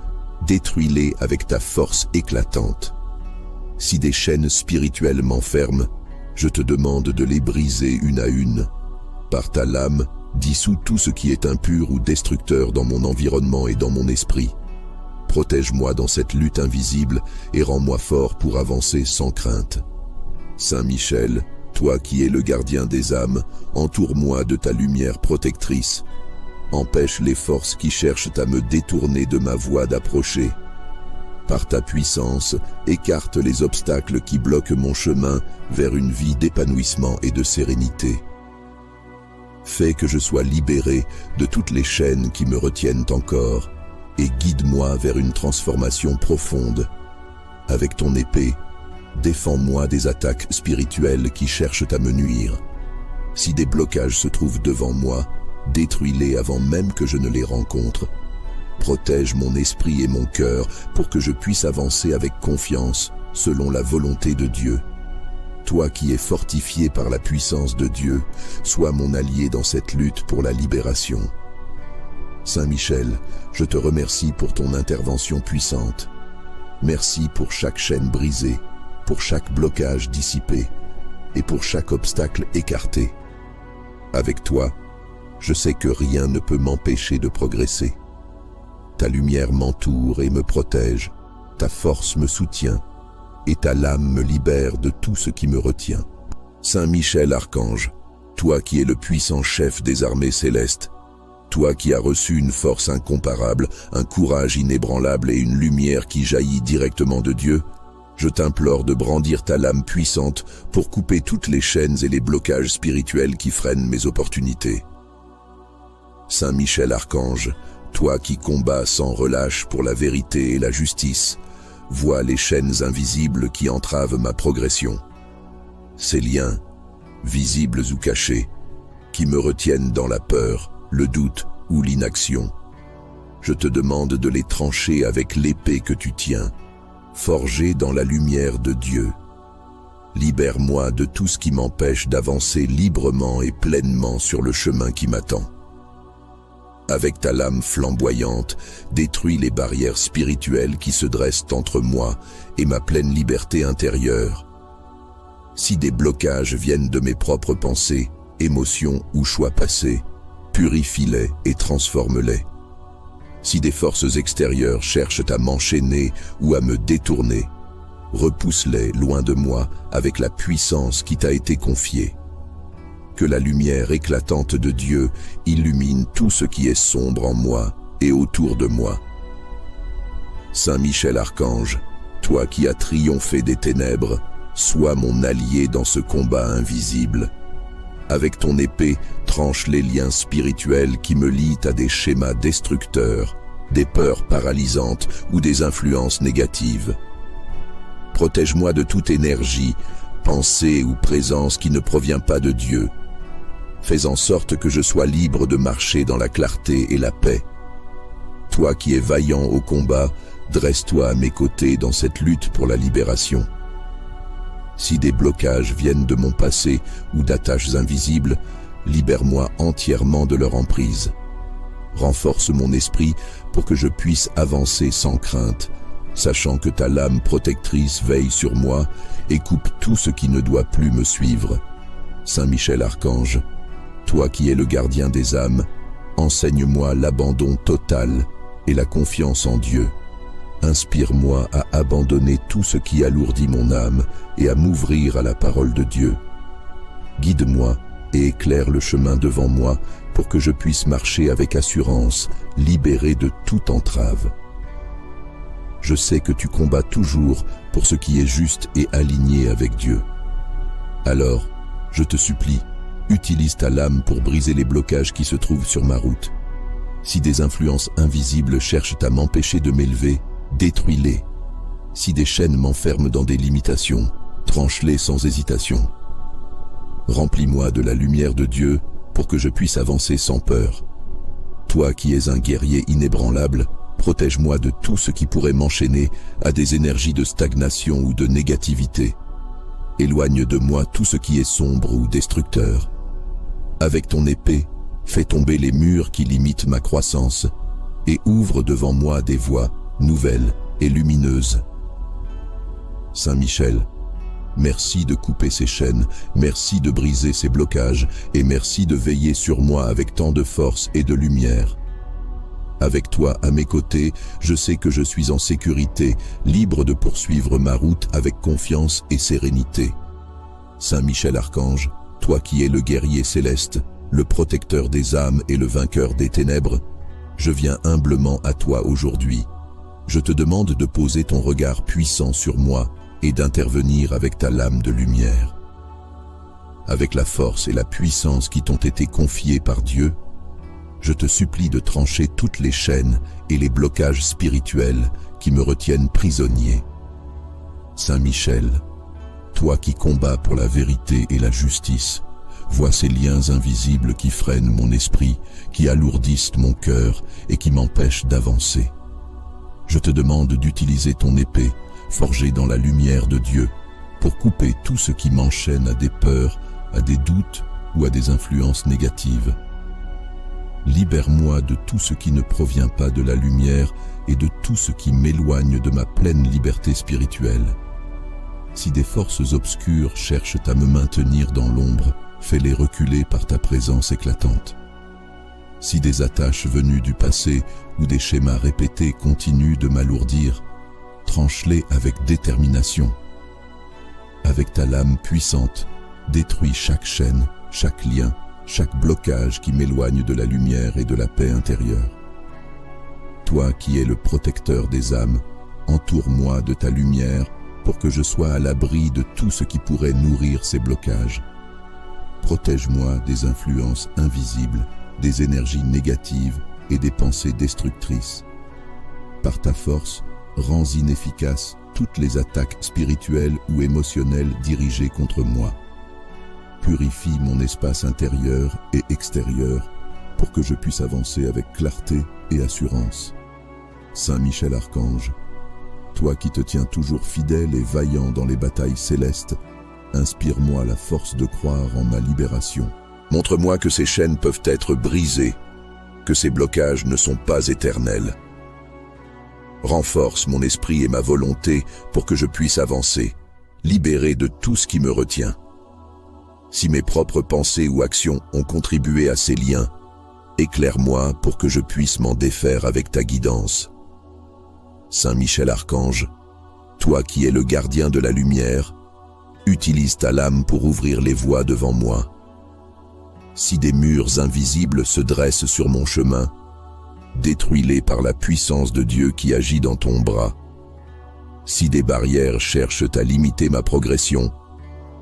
détruis-les avec ta force éclatante. Si des chaînes spirituelles m'enferment, je te demande de les briser une à une. Par ta lame, dissous tout ce qui est impur ou destructeur dans mon environnement et dans mon esprit. Protège-moi dans cette lutte invisible et rends-moi fort pour avancer sans crainte. Saint Michel, toi qui es le gardien des âmes, entoure-moi de ta lumière protectrice. Empêche les forces qui cherchent à me détourner de ma voie d'approcher. Par ta puissance, écarte les obstacles qui bloquent mon chemin vers une vie d'épanouissement et de sérénité. Fais que je sois libéré de toutes les chaînes qui me retiennent encore et guide-moi vers une transformation profonde. Avec ton épée, défends-moi des attaques spirituelles qui cherchent à me nuire. Si des blocages se trouvent devant moi, détruis-les avant même que je ne les rencontre. Protège mon esprit et mon cœur pour que je puisse avancer avec confiance selon la volonté de Dieu. Toi qui es fortifié par la puissance de Dieu, sois mon allié dans cette lutte pour la libération. Saint Michel, je te remercie pour ton intervention puissante. Merci pour chaque chaîne brisée, pour chaque blocage dissipé et pour chaque obstacle écarté. Avec toi, je sais que rien ne peut m'empêcher de progresser. Ta lumière m'entoure et me protège, ta force me soutient, et ta lame me libère de tout ce qui me retient. Saint Michel Archange, toi qui es le puissant chef des armées célestes, toi qui as reçu une force incomparable, un courage inébranlable et une lumière qui jaillit directement de Dieu, je t'implore de brandir ta lame puissante pour couper toutes les chaînes et les blocages spirituels qui freinent mes opportunités. Saint Michel Archange, toi qui combats sans relâche pour la vérité et la justice, vois les chaînes invisibles qui entravent ma progression. Ces liens, visibles ou cachés, qui me retiennent dans la peur, le doute ou l'inaction. Je te demande de les trancher avec l'épée que tu tiens, forgée dans la lumière de Dieu. Libère-moi de tout ce qui m'empêche d'avancer librement et pleinement sur le chemin qui m'attend. Avec ta lame flamboyante, détruis les barrières spirituelles qui se dressent entre moi et ma pleine liberté intérieure. Si des blocages viennent de mes propres pensées, émotions ou choix passés, purifie-les et transforme-les. Si des forces extérieures cherchent à m'enchaîner ou à me détourner, repousse-les loin de moi avec la puissance qui t'a été confiée. Que la lumière éclatante de Dieu illumine tout ce qui est sombre en moi et autour de moi. Saint Michel Archange, toi qui as triomphé des ténèbres, sois mon allié dans ce combat invisible. Avec ton épée, tranche les liens spirituels qui me lient à des schémas destructeurs, des peurs paralysantes ou des influences négatives. Protège-moi de toute énergie, pensée ou présence qui ne provient pas de Dieu. Fais en sorte que je sois libre de marcher dans la clarté et la paix. Toi qui es vaillant au combat, dresse-toi à mes côtés dans cette lutte pour la libération. Si des blocages viennent de mon passé ou d'attaches invisibles, libère-moi entièrement de leur emprise. Renforce mon esprit pour que je puisse avancer sans crainte, sachant que ta lame protectrice veille sur moi et coupe tout ce qui ne doit plus me suivre. Saint Michel Archange, toi qui es le gardien des âmes, enseigne-moi l'abandon total et la confiance en Dieu. Inspire-moi à abandonner tout ce qui alourdit mon âme et à m'ouvrir à la parole de Dieu. Guide-moi et éclaire le chemin devant moi pour que je puisse marcher avec assurance, libéré de toute entrave. Je sais que tu combats toujours pour ce qui est juste et aligné avec Dieu. Alors, je te supplie, utilise ta lame pour briser les blocages qui se trouvent sur ma route. Si des influences invisibles cherchent à m'empêcher de m'élever, détruis-les. Si des chaînes m'enferment dans des limitations, tranche-les sans hésitation. Remplis-moi de la lumière de Dieu pour que je puisse avancer sans peur. Toi qui es un guerrier inébranlable, protège-moi de tout ce qui pourrait m'enchaîner à des énergies de stagnation ou de négativité. Éloigne de moi tout ce qui est sombre ou destructeur. Avec ton épée, fais tomber les murs qui limitent ma croissance et ouvre devant moi des voies nouvelles et lumineuses. Saint Michel, merci de couper ces chaînes, merci de briser ces blocages et merci de veiller sur moi avec tant de force et de lumière. Avec toi à mes côtés, je sais que je suis en sécurité, libre de poursuivre ma route avec confiance et sérénité. Saint Michel Archange, toi qui es le guerrier céleste, le protecteur des âmes et le vainqueur des ténèbres, je viens humblement à toi aujourd'hui. Je te demande de poser ton regard puissant sur moi et d'intervenir avec ta lame de lumière. Avec la force et la puissance qui t'ont été confiées par Dieu, je te supplie de trancher toutes les chaînes et les blocages spirituels qui me retiennent prisonnier. Saint Michel, toi qui combats pour la vérité et la justice, vois ces liens invisibles qui freinent mon esprit, qui alourdissent mon cœur et qui m'empêchent d'avancer. Je te demande d'utiliser ton épée, forgée dans la lumière de Dieu, pour couper tout ce qui m'enchaîne à des peurs, à des doutes ou à des influences négatives. Libère-moi de tout ce qui ne provient pas de la lumière et de tout ce qui m'éloigne de ma pleine liberté spirituelle. Si des forces obscures cherchent à me maintenir dans l'ombre, fais-les reculer par ta présence éclatante. Si des attaches venues du passé ou des schémas répétés continuent de m'alourdir, tranche-les avec détermination. Avec ta lame puissante, détruis chaque chaîne, chaque lien, chaque blocage qui m'éloigne de la lumière et de la paix intérieure. Toi qui es le protecteur des âmes, entoure-moi de ta lumière pour que je sois à l'abri de tout ce qui pourrait nourrir ces blocages. Protège-moi des influences invisibles, des énergies négatives et des pensées destructrices. Par ta force, rends inefficaces toutes les attaques spirituelles ou émotionnelles dirigées contre moi. Purifie mon espace intérieur et extérieur pour que je puisse avancer avec clarté et assurance. Saint Michel Archange, toi qui te tiens toujours fidèle et vaillant dans les batailles célestes, inspire-moi la force de croire en ma libération. Montre-moi que ces chaînes peuvent être brisées, que ces blocages ne sont pas éternels. Renforce mon esprit et ma volonté pour que je puisse avancer, libéré de tout ce qui me retient. Si mes propres pensées ou actions ont contribué à ces liens, éclaire-moi pour que je puisse m'en défaire avec ta guidance. Saint Michel Archange, toi qui es le gardien de la lumière, utilise ta lame pour ouvrir les voies devant moi. Si des murs invisibles se dressent sur mon chemin, détruis-les par la puissance de Dieu qui agit dans ton bras. Si des barrières cherchent à limiter ma progression,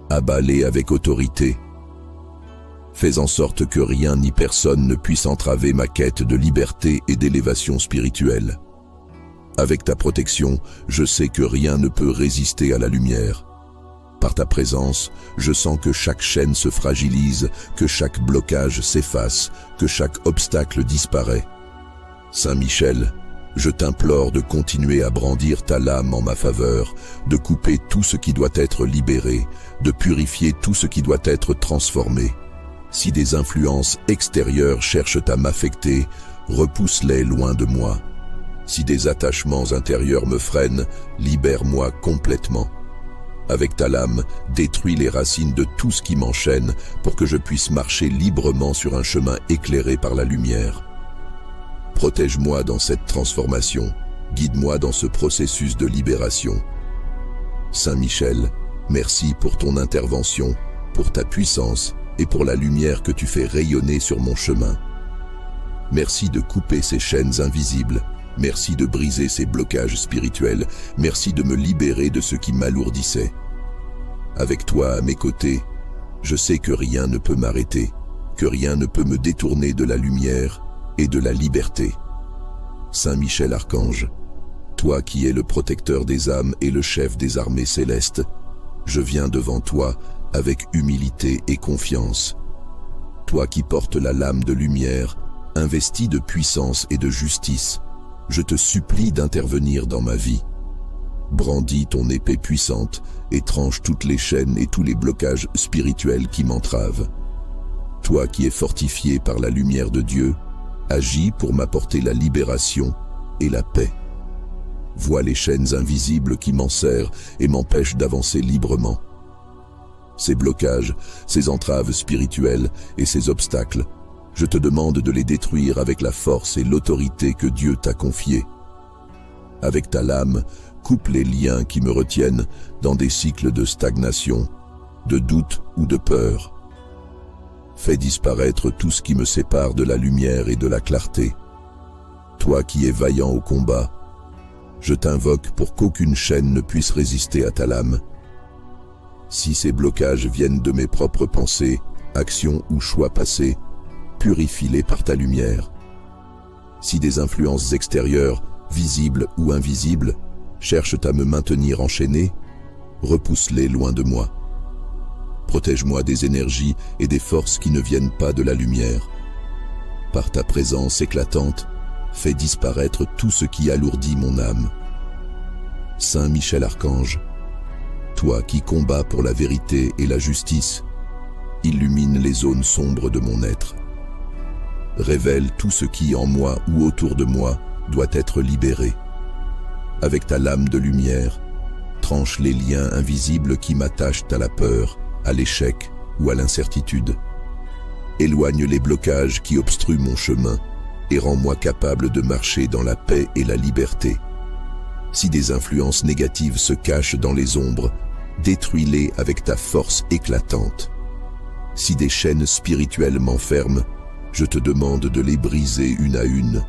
abats-les avec autorité. Fais en sorte que rien ni personne ne puisse entraver ma quête de liberté et d'élévation spirituelle. Avec ta protection, je sais que rien ne peut résister à la lumière. Par ta présence, je sens que chaque chaîne se fragilise, que chaque blocage s'efface, que chaque obstacle disparaît. Saint Michel, je t'implore de continuer à brandir ta lame en ma faveur, de couper tout ce qui doit être libéré, de purifier tout ce qui doit être transformé. Si des influences extérieures cherchent à m'affecter, repousse-les loin de moi. Si des attachements intérieurs me freinent, libère-moi complètement. Avec ta lame, détruis les racines de tout ce qui m'enchaîne pour que je puisse marcher librement sur un chemin éclairé par la lumière. Protège-moi dans cette transformation, guide-moi dans ce processus de libération. Saint Michel, merci pour ton intervention, pour ta puissance et pour la lumière que tu fais rayonner sur mon chemin. Merci de couper ces chaînes invisibles, merci de briser ces blocages spirituels, merci de me libérer de ce qui m'alourdissait. Avec toi à mes côtés, je sais que rien ne peut m'arrêter, que rien ne peut me détourner de la lumière et de la liberté. Saint Michel Archange, toi qui es le protecteur des âmes et le chef des armées célestes, je viens devant toi avec humilité et confiance. Toi qui portes la lame de lumière, investi de puissance et de justice, je te supplie d'intervenir dans ma vie. Brandis ton épée puissante et tranche toutes les chaînes et tous les blocages spirituels qui m'entravent. Toi qui es fortifié par la lumière de Dieu, agis pour m'apporter la libération et la paix. vois les chaînes invisibles qui m'enserrent et m'empêchent d'avancer librement. Ces blocages, ces entraves spirituelles et ces obstacles, je te demande de les détruire avec la force et l'autorité que Dieu t'a confiée. Avec ta lame, coupe les liens qui me retiennent dans des cycles de stagnation, de doute ou de peur. Fais disparaître tout ce qui me sépare de la lumière et de la clarté. Toi qui es vaillant au combat, je t'invoque pour qu'aucune chaîne ne puisse résister à ta lame. Si ces blocages viennent de mes propres pensées, actions ou choix passés, purifie-les par ta lumière. Si des influences extérieures, visibles ou invisibles, cherchent à me maintenir enchaîné, repousse-les loin de moi. Protège-moi des énergies et des forces qui ne viennent pas de la lumière. Par ta présence éclatante, fais disparaître tout ce qui alourdit mon âme. Saint Michel Archange, toi qui combats pour la vérité et la justice, illumine les zones sombres de mon être. Révèle tout ce qui, en moi ou autour de moi, doit être libéré. Avec ta lame de lumière, tranche les liens invisibles qui m'attachent à la peur, à l'échec ou à l'incertitude. Éloigne les blocages qui obstruent mon chemin et rends-moi capable de marcher dans la paix et la liberté. Si des influences négatives se cachent dans les ombres, détruis-les avec ta force éclatante. Si des chaînes spirituelles m'enferment, je te demande de les briser une à une.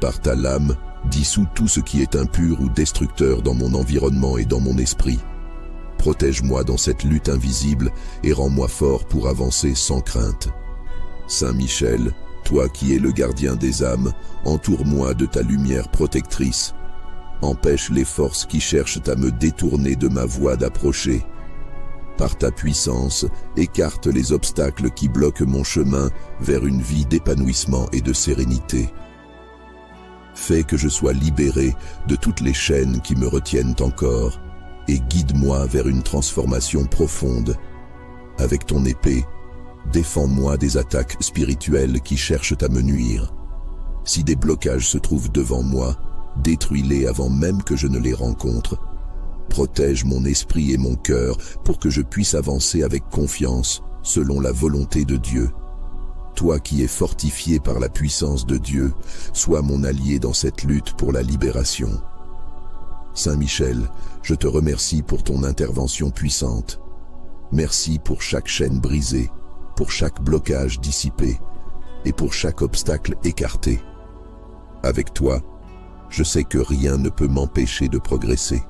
Par ta lame, dissous tout ce qui est impur ou destructeur dans mon environnement et dans mon esprit. Protège-moi dans cette lutte invisible et rends-moi fort pour avancer sans crainte. Saint Michel, toi qui es le gardien des âmes, entoure-moi de ta lumière protectrice. Empêche les forces qui cherchent à me détourner de ma voie d'approcher. Par ta puissance, écarte les obstacles qui bloquent mon chemin vers une vie d'épanouissement et de sérénité. Fais que je sois libéré de toutes les chaînes qui me retiennent encore et guide-moi vers une transformation profonde. Avec ton épée, défends-moi des attaques spirituelles qui cherchent à me nuire. Si des blocages se trouvent devant moi, détruis-les avant même que je ne les rencontre. Protège mon esprit et mon cœur pour que je puisse avancer avec confiance selon la volonté de Dieu. Toi qui es fortifié par la puissance de Dieu, sois mon allié dans cette lutte pour la libération. Saint Michel, je te remercie pour ton intervention puissante. Merci pour chaque chaîne brisée, pour chaque blocage dissipé et pour chaque obstacle écarté. Avec toi, je sais que rien ne peut m'empêcher de progresser.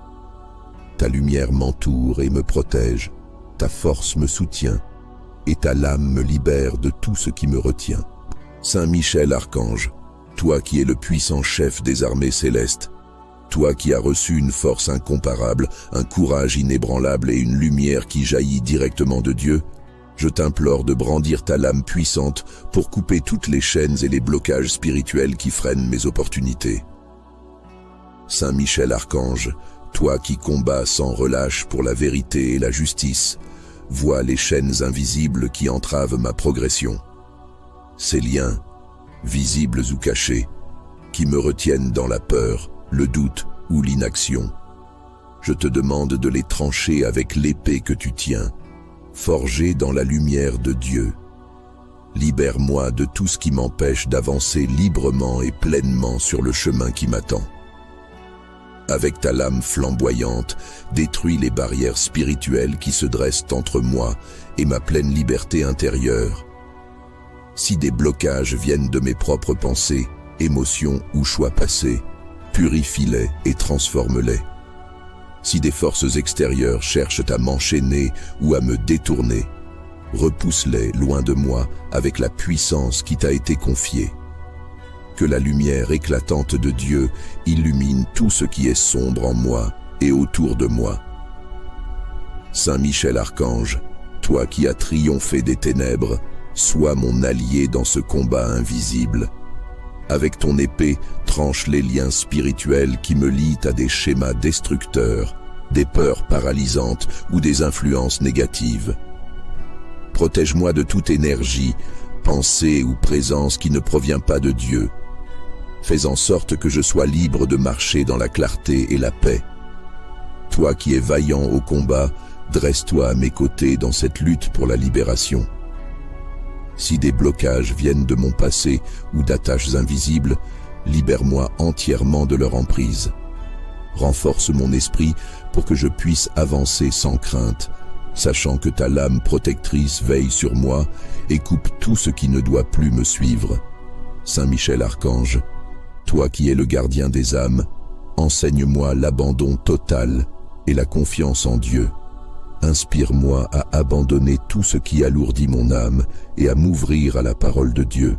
Ta lumière m'entoure et me protège, ta force me soutient, et ta lame me libère de tout ce qui me retient. Saint Michel Archange, toi qui es le puissant chef des armées célestes, toi qui as reçu une force incomparable, un courage inébranlable et une lumière qui jaillit directement de Dieu, je t'implore de brandir ta lame puissante pour couper toutes les chaînes et les blocages spirituels qui freinent mes opportunités. Saint Michel Archange, toi qui combats sans relâche pour la vérité et la justice, vois les chaînes invisibles qui entravent ma progression. Ces liens, visibles ou cachés, qui me retiennent dans la peur, le doute ou l'inaction. Je te demande de les trancher avec l'épée que tu tiens, forgée dans la lumière de Dieu. Libère-moi de tout ce qui m'empêche d'avancer librement et pleinement sur le chemin qui m'attend. Avec ta lame flamboyante, détruis les barrières spirituelles qui se dressent entre moi et ma pleine liberté intérieure. Si des blocages viennent de mes propres pensées, émotions ou choix passés, purifie-les et transforme-les. Si des forces extérieures cherchent à m'enchaîner ou à me détourner, repousse-les loin de moi avec la puissance qui t'a été confiée. Que la lumière éclatante de Dieu illumine tout ce qui est sombre en moi et autour de moi. Saint Michel Archange, toi qui as triomphé des ténèbres, sois mon allié dans ce combat invisible. Avec ton épée, tranche les liens spirituels qui me lient à des schémas destructeurs, des peurs paralysantes ou des influences négatives. Protège-moi de toute énergie, pensée ou présence qui ne provient pas de Dieu. Fais en sorte que je sois libre de marcher dans la clarté et la paix. Toi qui es vaillant au combat, dresse-toi à mes côtés dans cette lutte pour la libération. Si des blocages viennent de mon passé ou d'attaches invisibles, libère-moi entièrement de leur emprise. Renforce mon esprit pour que je puisse avancer sans crainte, sachant que ta lame protectrice veille sur moi et coupe tout ce qui ne doit plus me suivre. Saint Michel Archange, toi qui es le gardien des âmes, enseigne-moi l'abandon total et la confiance en Dieu. Inspire-moi à abandonner tout ce qui alourdit mon âme et à m'ouvrir à la parole de Dieu.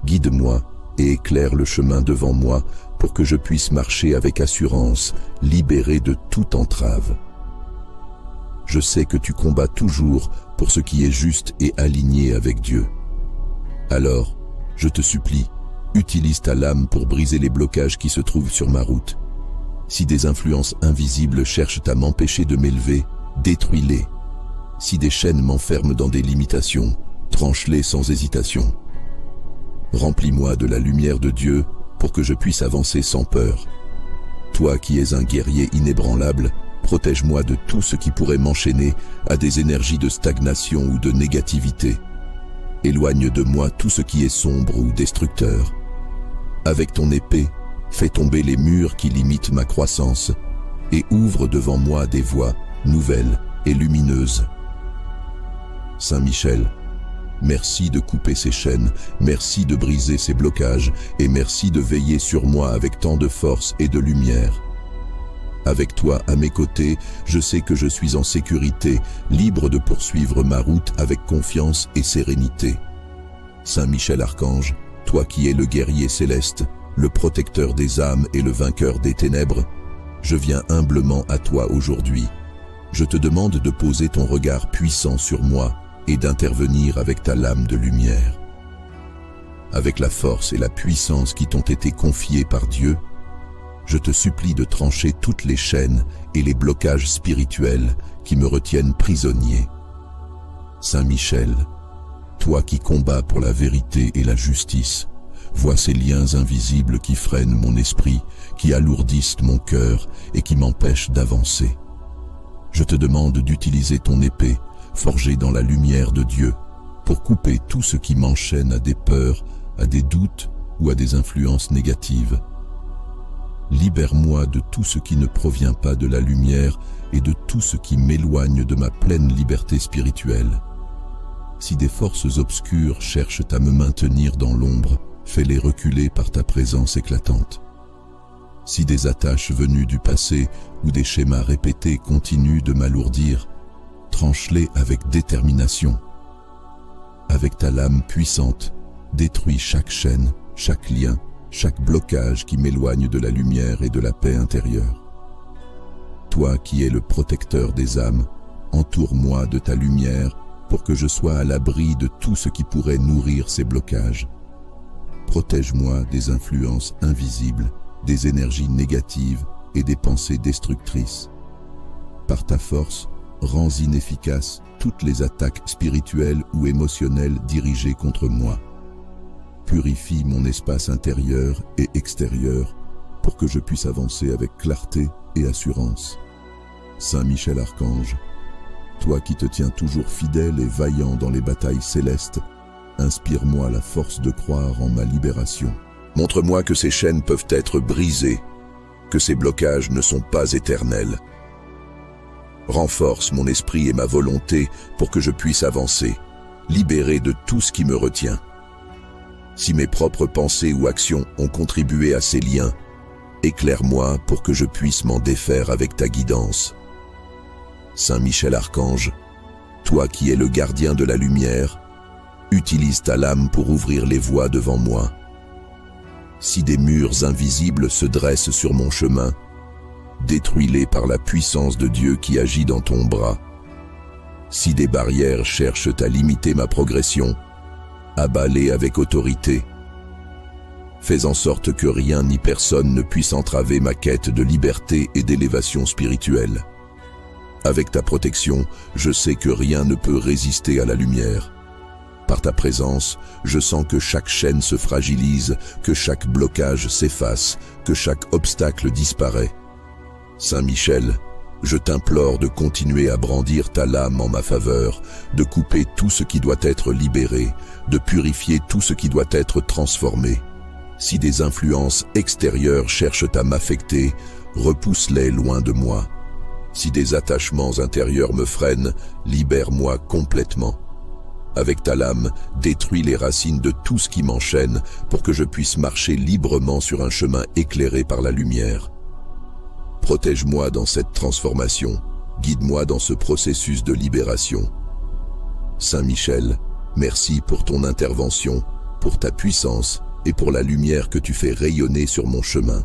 Guide-moi et éclaire le chemin devant moi pour que je puisse marcher avec assurance, libéré de toute entrave. Je sais que tu combats toujours pour ce qui est juste et aligné avec Dieu. Alors, je te supplie, utilise ta lame pour briser les blocages qui se trouvent sur ma route. Si des influences invisibles cherchent à m'empêcher de m'élever, détruis-les. Si des chaînes m'enferment dans des limitations, tranche-les sans hésitation. Remplis-moi de la lumière de Dieu pour que je puisse avancer sans peur. Toi qui es un guerrier inébranlable, protège-moi de tout ce qui pourrait m'enchaîner à des énergies de stagnation ou de négativité. Éloigne de moi tout ce qui est sombre ou destructeur. Avec ton épée, fais tomber les murs qui limitent ma croissance et ouvre devant moi des voies nouvelles et lumineuses. Saint Michel, merci de couper ces chaînes, merci de briser ces blocages et merci de veiller sur moi avec tant de force et de lumière. Avec toi à mes côtés, je sais que je suis en sécurité, libre de poursuivre ma route avec confiance et sérénité. Saint Michel Archange, toi qui es le guerrier céleste, le protecteur des âmes et le vainqueur des ténèbres, je viens humblement à toi aujourd'hui. Je te demande de poser ton regard puissant sur moi et d'intervenir avec ta lame de lumière. Avec la force et la puissance qui t'ont été confiées par Dieu, je te supplie de trancher toutes les chaînes et les blocages spirituels qui me retiennent prisonnier. Saint Michel, toi qui combats pour la vérité et la justice, vois ces liens invisibles qui freinent mon esprit, qui alourdissent mon cœur et qui m'empêchent d'avancer. Je te demande d'utiliser ton épée, forgée dans la lumière de Dieu, pour couper tout ce qui m'enchaîne à des peurs, à des doutes ou à des influences négatives. Libère-moi de tout ce qui ne provient pas de la lumière et de tout ce qui m'éloigne de ma pleine liberté spirituelle. Si des forces obscures cherchent à me maintenir dans l'ombre, fais-les reculer par ta présence éclatante. Si des attaches venues du passé ou des schémas répétés continuent de m'alourdir, tranche-les avec détermination. Avec ta lame puissante, détruis chaque chaîne, chaque lien, chaque blocage qui m'éloigne de la lumière et de la paix intérieure. Toi qui es le protecteur des âmes, entoure-moi de ta lumière pour que je sois à l'abri de tout ce qui pourrait nourrir ces blocages. Protège-moi des influences invisibles, des énergies négatives et des pensées destructrices. Par ta force, rends inefficaces toutes les attaques spirituelles ou émotionnelles dirigées contre moi. Purifie mon espace intérieur et extérieur pour que je puisse avancer avec clarté et assurance. Saint Michel Archange, toi qui te tiens toujours fidèle et vaillant dans les batailles célestes, inspire-moi la force de croire en ma libération. Montre-moi que ces chaînes peuvent être brisées, que ces blocages ne sont pas éternels. Renforce mon esprit et ma volonté pour que je puisse avancer, libéré de tout ce qui me retient. Si mes propres pensées ou actions ont contribué à ces liens, éclaire-moi pour que je puisse m'en défaire avec ta guidance. Saint Michel Archange, toi qui es le gardien de la lumière, utilise ta lame pour ouvrir les voies devant moi. Si des murs invisibles se dressent sur mon chemin, détruis-les par la puissance de Dieu qui agit dans ton bras. Si des barrières cherchent à limiter ma progression, abats-les avec autorité. Fais en sorte que rien ni personne ne puisse entraver ma quête de liberté et d'élévation spirituelle. Avec ta protection, je sais que rien ne peut résister à la lumière. Par ta présence, je sens que chaque chaîne se fragilise, que chaque blocage s'efface, que chaque obstacle disparaît. Saint Michel, je t'implore de continuer à brandir ta lame en ma faveur, de couper tout ce qui doit être libéré, de purifier tout ce qui doit être transformé. Si des influences extérieures cherchent à m'affecter, repousse-les loin de moi. Si des attachements intérieurs me freinent, libère-moi complètement. Avec ta lame, détruis les racines de tout ce qui m'enchaîne pour que je puisse marcher librement sur un chemin éclairé par la lumière. Protège-moi dans cette transformation, guide-moi dans ce processus de libération. Saint Michel, merci pour ton intervention, pour ta puissance et pour la lumière que tu fais rayonner sur mon chemin.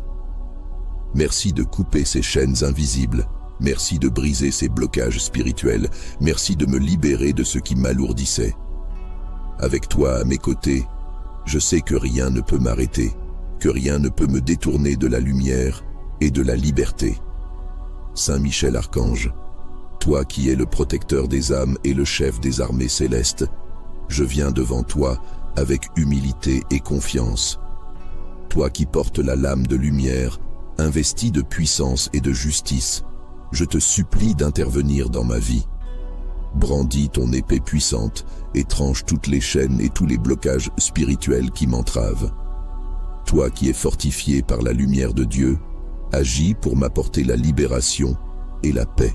Merci de couper ces chaînes invisibles. Merci de briser ces blocages spirituels. Merci de me libérer de ce qui m'alourdissait. Avec toi à mes côtés, je sais que rien ne peut m'arrêter, que rien ne peut me détourner de la lumière et de la liberté. Saint Michel Archange, toi qui es le protecteur des âmes et le chef des armées célestes, je viens devant toi avec humilité et confiance. Toi qui portes la lame de lumière, investi de puissance et de justice, je te supplie d'intervenir dans ma vie. Brandis ton épée puissante et tranche toutes les chaînes et tous les blocages spirituels qui m'entravent. Toi qui es fortifié par la lumière de Dieu, agis pour m'apporter la libération et la paix.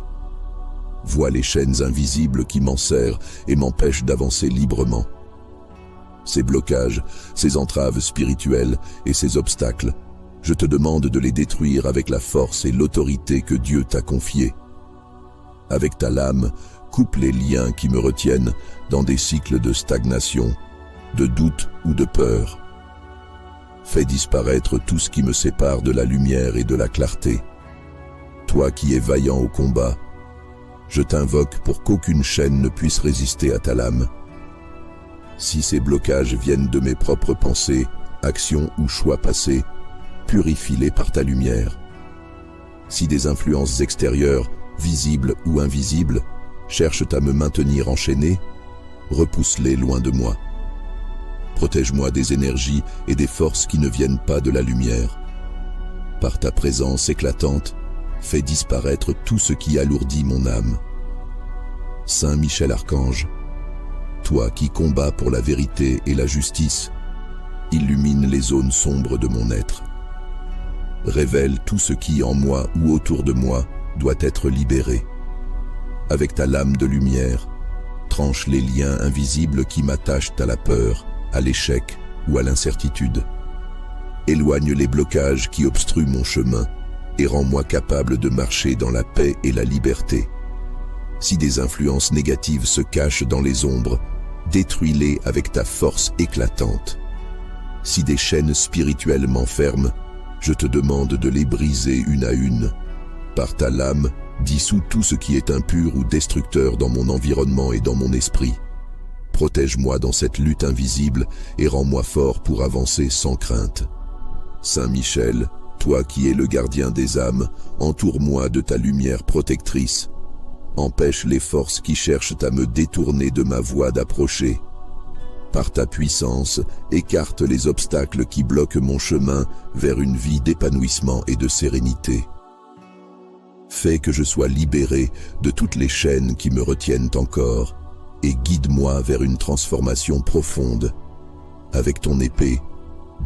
Vois les chaînes invisibles qui m'enserrent et m'empêchent d'avancer librement. Ces blocages, ces entraves spirituelles et ces obstacles, je te demande de les détruire avec la force et l'autorité que Dieu t'a confiée. Avec ta lame, coupe les liens qui me retiennent dans des cycles de stagnation, de doute ou de peur. Fais disparaître tout ce qui me sépare de la lumière et de la clarté. Toi qui es vaillant au combat, je t'invoque pour qu'aucune chaîne ne puisse résister à ta lame. Si ces blocages viennent de mes propres pensées, actions ou choix passés, purifie-les par ta lumière. Si des influences extérieures, visibles ou invisibles, cherchent à me maintenir enchaîné, repousse-les loin de moi. Protège-moi des énergies et des forces qui ne viennent pas de la lumière. Par ta présence éclatante, fais disparaître tout ce qui alourdit mon âme. Saint Michel Archange, toi qui combats pour la vérité et la justice, illumine les zones sombres de mon être. Révèle tout ce qui, en moi ou autour de moi, doit être libéré. Avec ta lame de lumière, tranche les liens invisibles qui m'attachent à la peur, à l'échec ou à l'incertitude. Éloigne les blocages qui obstruent mon chemin et rends-moi capable de marcher dans la paix et la liberté. Si des influences négatives se cachent dans les ombres, détruis-les avec ta force éclatante. Si des chaînes spirituelles m'enferment, je te demande de les briser une à une. Par ta lame, dissous tout ce qui est impur ou destructeur dans mon environnement et dans mon esprit. Protège-moi dans cette lutte invisible et rends-moi fort pour avancer sans crainte. Saint Michel, toi qui es le gardien des âmes, entoure-moi de ta lumière protectrice. Empêche les forces qui cherchent à me détourner de ma voie d'approcher. Par ta puissance, écarte les obstacles qui bloquent mon chemin vers une vie d'épanouissement et de sérénité. Fais que je sois libéré de toutes les chaînes qui me retiennent encore et guide-moi vers une transformation profonde. Avec ton épée,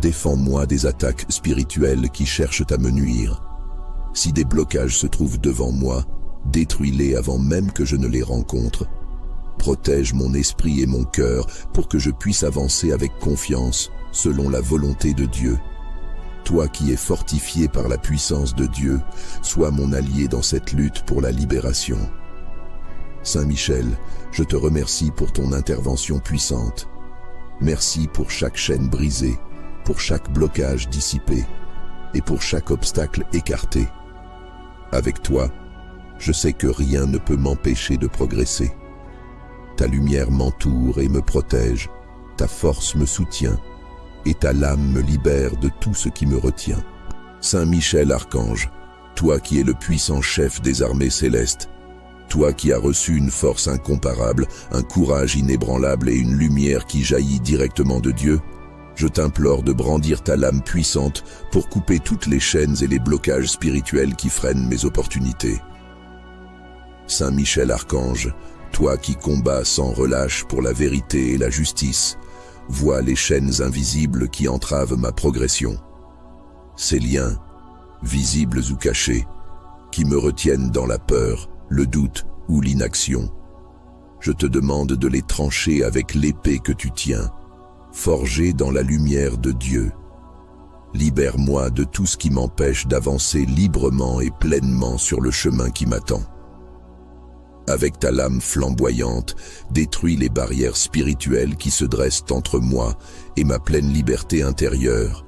défends-moi des attaques spirituelles qui cherchent à me nuire. Si des blocages se trouvent devant moi, détruis-les avant même que je ne les rencontre. Protège mon esprit et mon cœur pour que je puisse avancer avec confiance selon la volonté de Dieu. Toi qui es fortifié par la puissance de Dieu, sois mon allié dans cette lutte pour la libération. Saint Michel, je te remercie pour ton intervention puissante. Merci pour chaque chaîne brisée, pour chaque blocage dissipé et pour chaque obstacle écarté. Avec toi, je sais que rien ne peut m'empêcher de progresser. Ta lumière m'entoure et me protège, ta force me soutient, et ta lame me libère de tout ce qui me retient. Saint Michel Archange, toi qui es le puissant chef des armées célestes, Toi qui as reçu une force incomparable, un courage inébranlable et une lumière qui jaillit directement de Dieu, je t'implore de brandir ta lame puissante pour couper toutes les chaînes et les blocages spirituels qui freinent mes opportunités. Saint Michel Archange, toi qui combats sans relâche pour la vérité et la justice, vois les chaînes invisibles qui entravent ma progression. Ces liens, visibles ou cachés, qui me retiennent dans la peur, le doute ou l'inaction. Je te demande de les trancher avec l'épée que tu tiens, forgée dans la lumière de Dieu. Libère-moi de tout ce qui m'empêche d'avancer librement et pleinement sur le chemin qui m'attend. Avec ta lame flamboyante, détruis les barrières spirituelles qui se dressent entre moi et ma pleine liberté intérieure.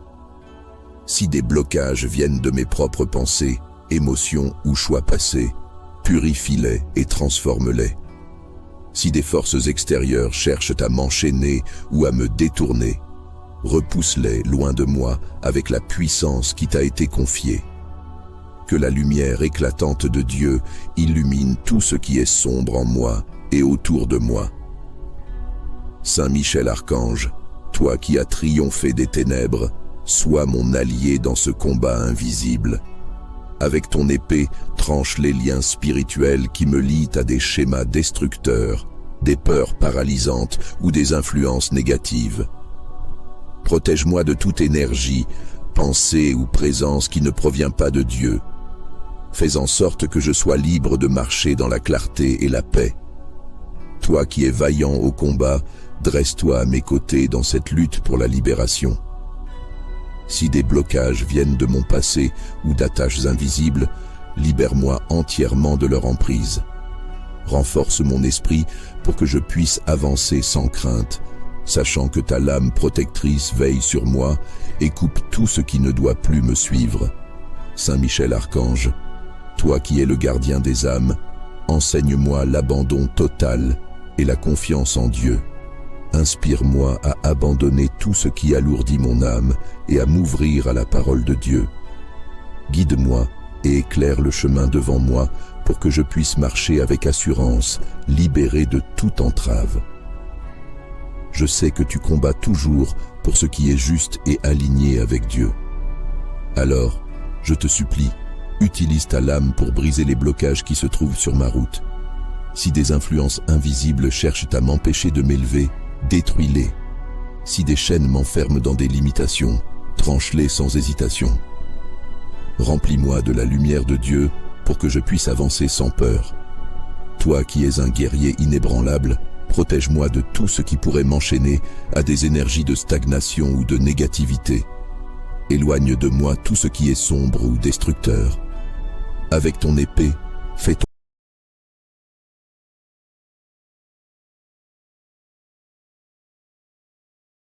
Si des blocages viennent de mes propres pensées, émotions ou choix passés, purifie-les et transforme-les. Si des forces extérieures cherchent à m'enchaîner ou à me détourner, repousse-les loin de moi avec la puissance qui t'a été confiée. Que la lumière éclatante de Dieu illumine tout ce qui est sombre en moi et autour de moi. Saint Michel Archange, toi qui as triomphé des ténèbres, sois mon allié dans ce combat invisible. Avec ton épée, tranche les liens spirituels qui me lient à des schémas destructeurs, des peurs paralysantes ou des influences négatives. Protège-moi de toute énergie, pensée ou présence qui ne provient pas de Dieu. Fais en sorte que je sois libre de marcher dans la clarté et la paix. Toi qui es vaillant au combat, dresse-toi à mes côtés dans cette lutte pour la libération. Si des blocages viennent de mon passé ou d'attaches invisibles, libère-moi entièrement de leur emprise. Renforce mon esprit pour que je puisse avancer sans crainte, sachant que ta lame protectrice veille sur moi et coupe tout ce qui ne doit plus me suivre. Saint Michel Archange, toi qui es le gardien des âmes, enseigne-moi l'abandon total et la confiance en Dieu. Inspire-moi à abandonner tout ce qui alourdit mon âme et à m'ouvrir à la parole de Dieu. Guide-moi et éclaire le chemin devant moi pour que je puisse marcher avec assurance, libéré de toute entrave. Je sais que tu combats toujours pour ce qui est juste et aligné avec Dieu. Alors, je te supplie, utilise ta lame pour briser les blocages qui se trouvent sur ma route. Si des influences invisibles cherchent à m'empêcher de m'élever, détruis-les. Si des chaînes m'enferment dans des limitations, tranche-les sans hésitation. Remplis-moi de la lumière de Dieu pour que je puisse avancer sans peur. Toi qui es un guerrier inébranlable, protège-moi de tout ce qui pourrait m'enchaîner à des énergies de stagnation ou de négativité. Éloigne de moi tout ce qui est sombre ou destructeur. Avec ton épée, fais ton